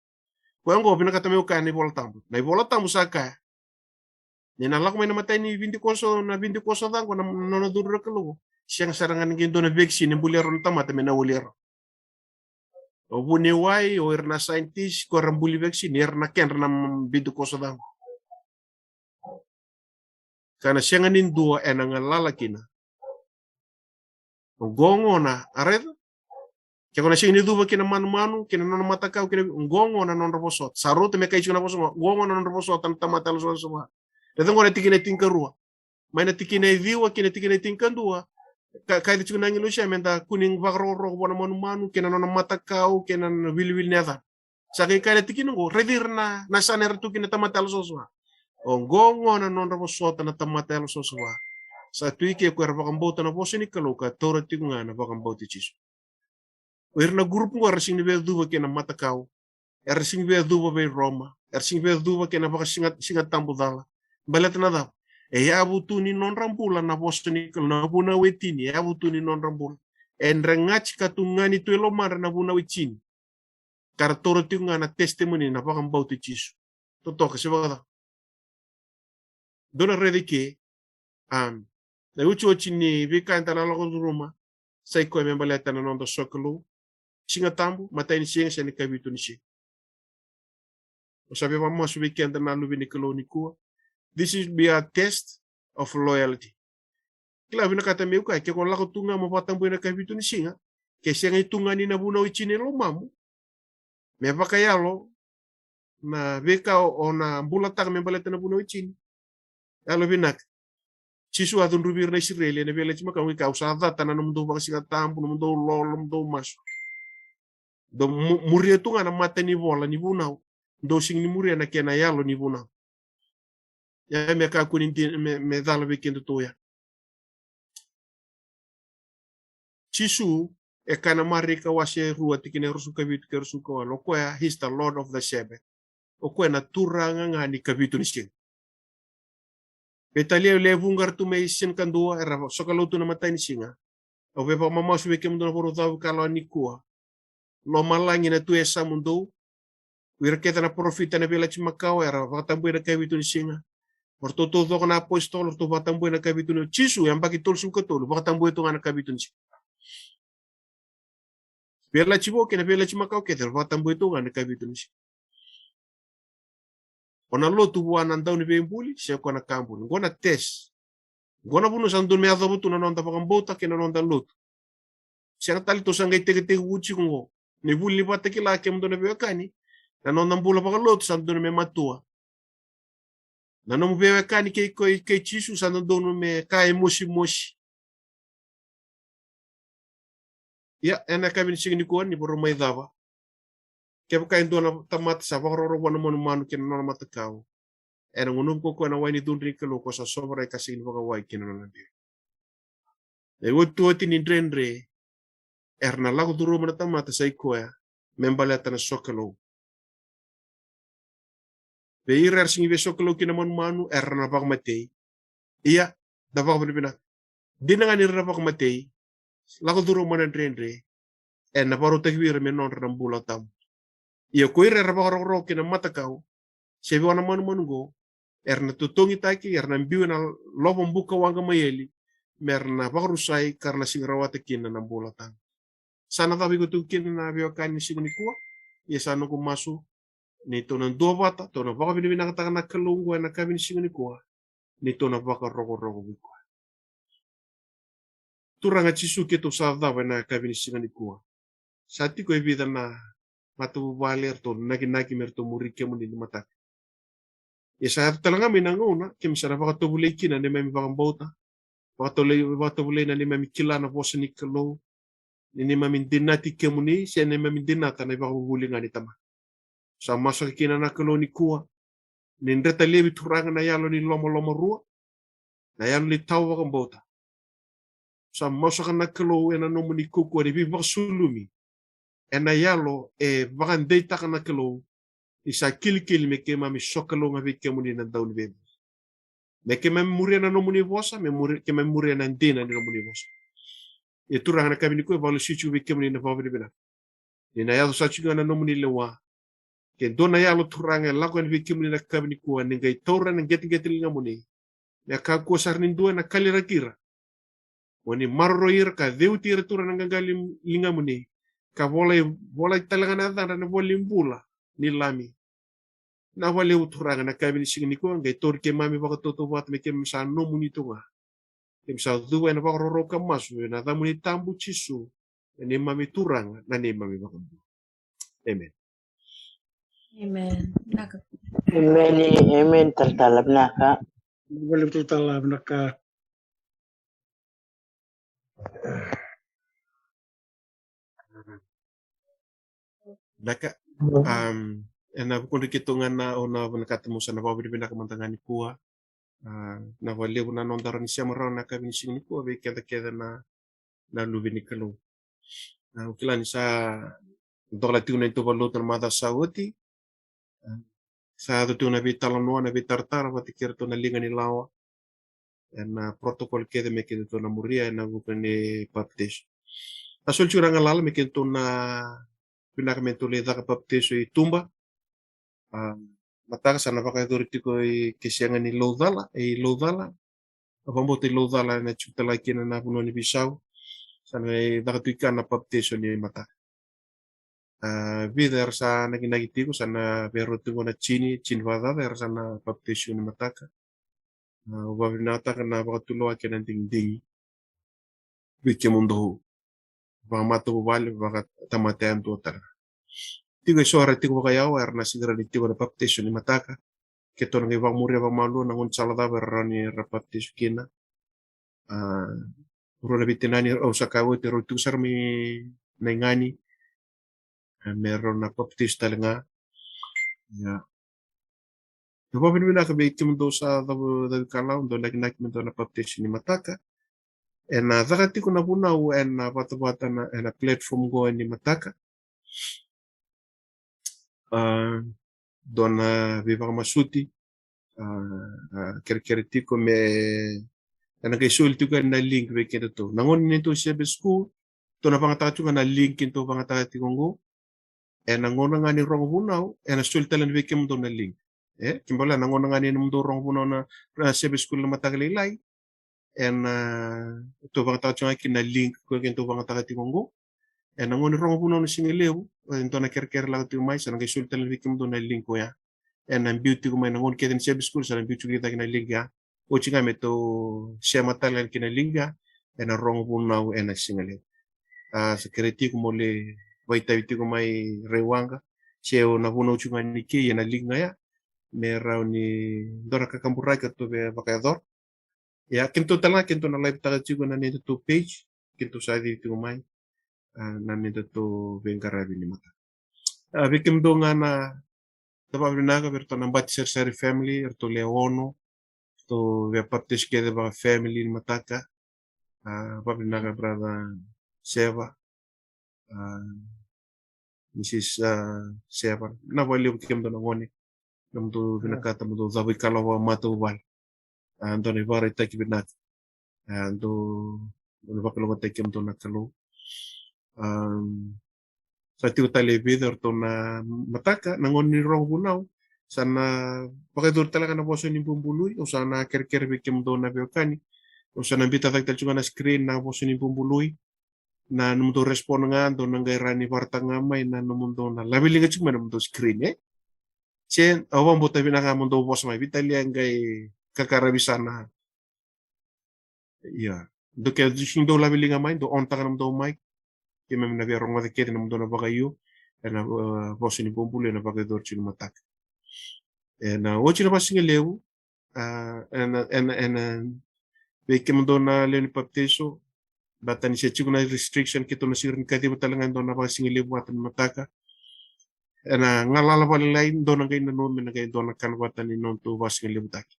ko ngo pinakata meu ka ni bola tambu saka ni nalak may namatay ni 20 koso dang ko na duro kalo siyang sarangan ngindo na vaccine ni bulero na tamata me na bulero o bune wai o erna scientist ko rambuli vaccine erna ken na 20 koso dang kana siya nga nindua ena nga lalakina. Gongo na aret Ke kona sing ni duva kina manu kina nona matakau kina ngongo na nona posot sarut me kai chuna posot ngongo na nona posot tan tamata lo so Datang ngona tikine tingkarua maina tikine viwa kina tikine tingkandua kai di chuna ngilu sha menta kuning vakro bona manu kina nona matakau kina wil neta sakai kai tikine ngo redir na saner tu kina tamata lo so ngongo na nona posot na tamata lo so sa tuike ko vakambota na posini kaluka tora tinga na vakambota chisu na grupo ngora sing be duva kena matakau sing be duva be Roma sing be duva kena baka singat tambudala balet na da ya butuni non rambula na posini kal na buna wetini ya butuni non rambula rengachi katungani tu elomar na buna wetini kartoro tinga na testimony na vakambota chisu to toka sebada dona redike na uchu chini vika antara logo Roma sai ko me baleta na nondo sokolo singa tambu matai ni singa sani kabitu ni si o sabe mama su weekend na lubi ni koloni ko this is be a test of loyalty kila vina kata me ka ke ko la ko tunga mo patambu na kabitu ni singa ke singa tunga ni na buna uchine lo mamu me bakayalo na veka ona mbula tak me baleta na buna uchine alo binak Chisu atun rubir na Israel na vela chima kang ikaw sa data na namdo baka singa tambu namdo lolo namdo mas do muria tu nga na mata ni vola ni bunau do sing ni muria na kena yalo ni bunau ya me ka kunin me dala weekend to ya Chisu e kana marika wase rua tikine rusu kabitu ke rusu ko lo ko ya he's the Lord of the Sabbath o ko na turanga nga ni kabitu ni sing Betalia le vungar tu me sin kandua era sokalo tu na mata ni singa o be pa mama su weekend do por tau kala ni ko lo malangi na tu esa mundo wirketa na profita na bela chimakao era vatambu na kabitu ni singa orto to na apostol orto vatambu na kabitu ni chisu yang bagi tol su ko tol vatambu to na kabitu ni bela chibo ke na bela chimakao ke vatambu to na kabitu ni ona lotu buana ndau ni bembuli se ko na kambu ngona test ngona bunu sandu me adobo tu na nonda pakambota ke na nonda lotu se tali to sanga te uchi ngo ni buli bata kila ke mdo na bekani na nonda mbula pakalotu sandu me matua na no bekani ke chisu sandu no me kai moshi ya ena kabin signi ko ni boro mai dava ke ka indona tamat sa bakro wana manu ke na mata kau era ngunum ko na wani dundri ke loko sa sobra ka signi baka wai ke na nabi e wotu oti ni drendre erna lago duro mana tamata sai ko ya membalata na sokalo be irar singi be sokalo ke na manu erna bak matei iya da bak bina dinanga ni ra bak matei lago duro mana drendre na paro takwir me non rambula tam ia koire ra bak ro ke na mata kau se wana manu go erna tutongi taki erna mbiu na lobom buka wanga mayeli merna bakrusai karena singrawata kina na bolatan sana tabi ko tukin na bio kan ni signi ko yesano ko masu ni to nan do bata to na baka bini na kata na kalungu na kabin signi ko ni to na baka rogo ko turanga chisu ke to sa da na kabin signi ko sati ko evita na matu valer to naki merto muri ke mun ni mata Yesa talanga minangona kim sara baka to bulay kina ni may baka bota baka bulay na ni may kila na bosa ni kalo ni may dinati kemuni siya ni may dinata na baka huli nga ni tama sa masa kina na kalo ni kuwa ni ndreta lebi turanga na yalo ni lomo rua na yalo ni tau baka bota sa masa na kalo ena nomu ni kukuwa ni baka sulumi ena yalo baka ndeta ka na kalo isa kili me ke mami sokalo nga ke muni na daun bebe me ke mami muria na no muni bosa me muria na ndina ni no muni bosa e turanga na kabini ko valu sichu ke muni na vavi bena ni na yalo sachu na no muni lewa ke dona yalo turanga la ko ke muni na kabini ko ni ngai tora na geti nga muni ya ka ko sarnin do na kalira kira woni marro ir ka deuti ir turanga ngali linga muni ka vola talanga na na volim bula ni lami na wale uturanga na kabini signi ko ngai tor ke mami baka toto wat me ke msa no muni to nga ke msa duwa na baka roro ka masu na da muni tambu chisu ni mami turanga na ni mami makambu. Amen. Amen. Amen tertalab naka. Walim tertalab naka. Daka na kundi kitungan na ona nakatemu sana bawa di benda kamantangani kuah na wale una nondara ni siya marana ka binising ni kuah be keda na lubi ni kalu na ukilan sa dola tiuna itu balut na mata sauti sa tu na bitala no na bitartar wati kirto na linga ni lawa na protokol keda me keda to na muria na bukan ni baptis asul curang alal me keda to na pinakamento le da baptis i tumba mataka sana pakai doriti ko kisiangan ni lodala abambo te lodala na chuta laki na puno ni bisau sana dakatuikan na baptis ni mata vidar sa naginagiti ko sana pero tungo na chini vada der sana baptis ni mataka ubabinata kana bakatulo akin ang dingding bikya mundo bamato bubali baka tamatean to talaga tigo isora tigo kayaw na sigara ni tigo na baptisyo ni mataka keto nang ibang muria ba malu nang unsalada berani baptisyo kina uro na bitinani o sakawo tiro tusar mi nangani meron na baptisyo talaga ya Diba pinuna ka bikim do sa daw kalaw do nagnak mo do na baptisyo ni mataka na zakati ko na punaw na bata na platform go ni mataka dona viva masuti kerkerti ko me nagaisulti ko na link be kendo to nangon nito siya school to na pangatato na link into pangatati ko nangon nga ni rong bunaw na sultalan be kendo na link kimbala nangon nga ni mundo rong bunaw na siya school na matagalilay to pangatato nga kina link ko kendo pangatati ko nangon rong bunaw na singelew into na kerker lang to mai sa nagaisultalan be kendo na link ko ya ang beauty ko may nangon kaya siya school sa beauty kita kinalinga o chinga meto siya matalan kinalinga ang rong bunaw ang singalew sa kereti ko mole waitawiti ko may rewanga siya na bunaw chunga ni kaya na linga ya meraw ni dora kakamburay ka to be bakayador ya kinto tala kinto na live taga chigo na nito to page kinto sa dito ko may na nito to bengkarabi ni mata bikim do nga na Tapa binaga berto ng Batisari family erto Leono to baptis kede ba family ni mataka pabinaga brada Seva Mrs. Seva na wali ukiam do ngoni nam do binakata mo do zawi kalawa mato wal ando ni bare taki binat ando bakalo taki mo do nakalo sa tiu televidor to na mataka nangon ni rong bunaw sana pakidur talaga na boso ni bumbuluy o sana kerker bikim do na biokani o sana bita tagtal chunga na screen na boso ni bumbuluy na numundo respond nga do nang gairani warta nga may na numundo na labili nga chunga na numundo screen chen awang buta binaka mundo boso may bitali ang gay kakarabisana ya do kaya do labili nga may do on taka numundo may kaya may nabiyarong matikiri na mundo na bakayo na boso ni bumbuluy na bakidor chino matak na ochi na basing lew beke mo doon na lew ni baptiso bata ni siya chigo na restriction kito na sirin kati mo talagang doon na basing lew watan mataka na ngalalawalay doon ang kayo nanumin na kayo doon na kanwatan ni noon to basing lew taki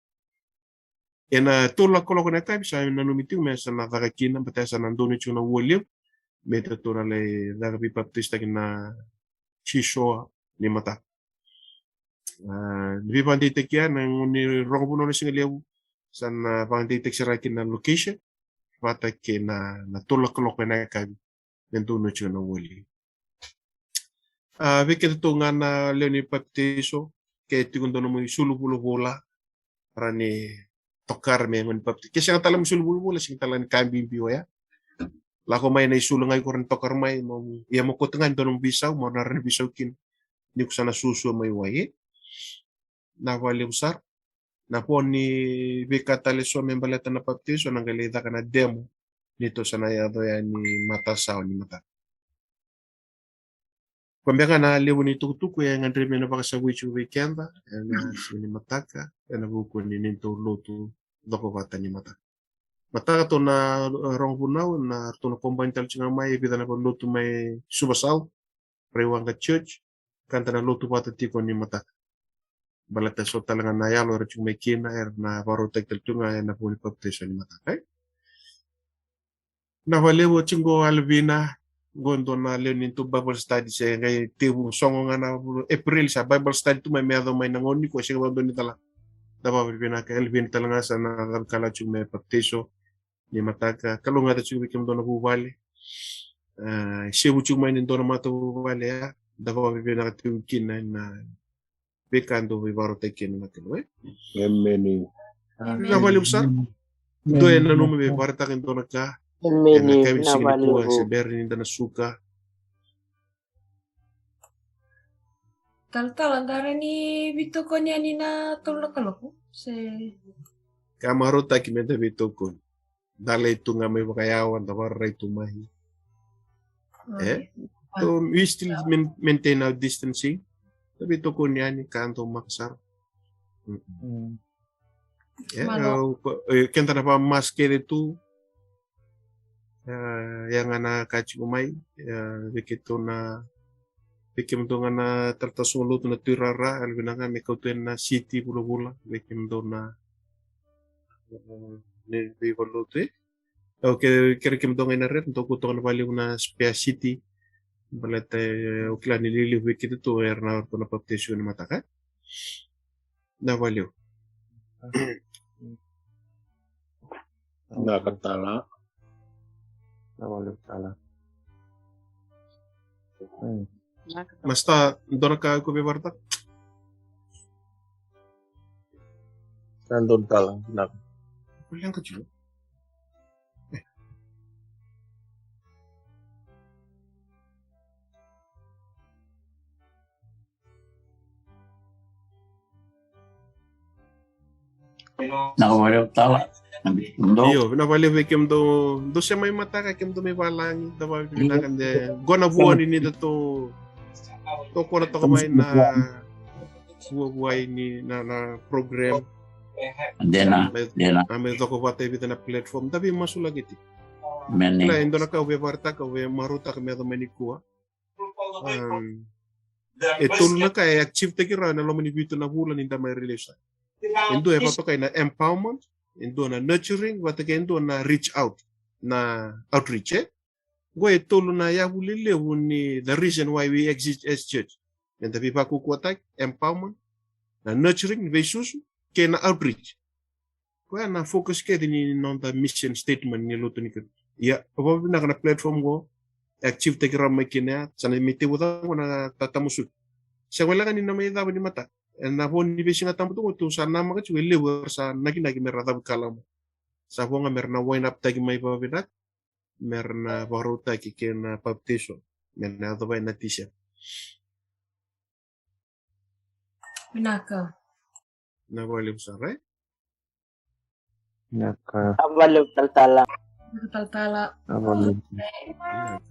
na tulak ko lang na kayo sa nanumitiw may sa nakakakina batay sa nandun ito na uwaliw may tatura lay nagabi baptista na shisho ni mata Nabi panditek yan ang ni rong puno na singalew sa panditek si rakin na location patak na natulak-tulak na kag nantuno siya na wali. Bikit ito nga na leon ni baptiso kaya tikon doon mo sulubulo bola para ni tokar may ngon baptiso. Kasi ang talang sulubulo bola sing talang kambing biwa ya. Lako may na isulangay ko rin tokar may iya mo kutungan doon ng bisaw mo na rin bisaw kin ni ko sana suso may waye. Na wali usar na po ni Bikataleso may baleta na baptiso nang galita ka na demo nito sa nayado yan ni mata sao ni mata Kwambia na leo ni tukutuku ya ngandre mena baka sa wichu weekenda na sini mataka na buku ni ninto lotu doko bata ni mata. Mataka to na rong bunau na to na combine tal chinga mai bida na lotu mai subasal prewanga church kanta na lotu bata tiko ni mata. Balata so talanga na yalo ra chung mai kina na baro tek tel tunga na puli baptiso ni mata. Na walewo chingo alvina gondo na learning to Bible study sa ngay tibu songo nga na April sa Bible study to may meado may nangoni ko siya gondo ni tala daba bibina ka elvin talanga sa na kala chung may baptiso ni mataka kalunga ta chung bikim do na bubali siya chung may nindo na mato bubali ya daba bibina ka tibu kina na bekando bibaro tekin na kilo Amen. na wali usa doy na numi bibarta kin do na ka na kami singin ko sa berin na suka Tal antara ni bito ko niya ni na tulog ka loko. Kamaro ta kimenta bito ko. Dale itu nga may makayawan tawar ray tumahi. So we still maintain our distancing. Tapi to ko niya ni kanto maksar. Kenta na pa maske itu yang ana kaci umay begitu na bikim do na tertasolo na tirara albinanga me kauten na city bula bikim do na ne bivolote oke kirikim do na red to kuto na bali una spare city balate okla ni lili bikitu to erna to na baptisyo ni mataka na bali Nakatala. Masta dona ka ko bebarta Nandun tala. Kulang ka juga. Nakawala tala. Iyo, nabali bikim do siya may mata ka kim do may balangi dawa binakan de gona buwan ni to ko na to kamay na buhay ni na program Dena. May to ko bata bita na platform tapi masulagiti Meni. na indo na ka we barta ka we maruta ka medo manikua etul na ka active te kira na lo manibito na bulan inda may release indo e fato kay na empowerment indo na nurturing wata kay indo na reach out na outreach go etulu na ya bulile ni the reason why we exist as church and the people who attack empowerment na nurturing versus kay na outreach ko na focus kay din non the mission statement ni luto ni ya obo na kana platform go active te kira may kinaya sana miti wuta na tatamusut sa wala kanina may daw ni mata na bon ni besi nga tampo to sa nama ka chwe lewer sa nagi merada kalam sa ho nga merna wine up tagi may babinak merna baruta kikena baptiso merna do na tisha Pinaka. na wali usare Naka. Abalog taltala. Tal-tala. Abalog. na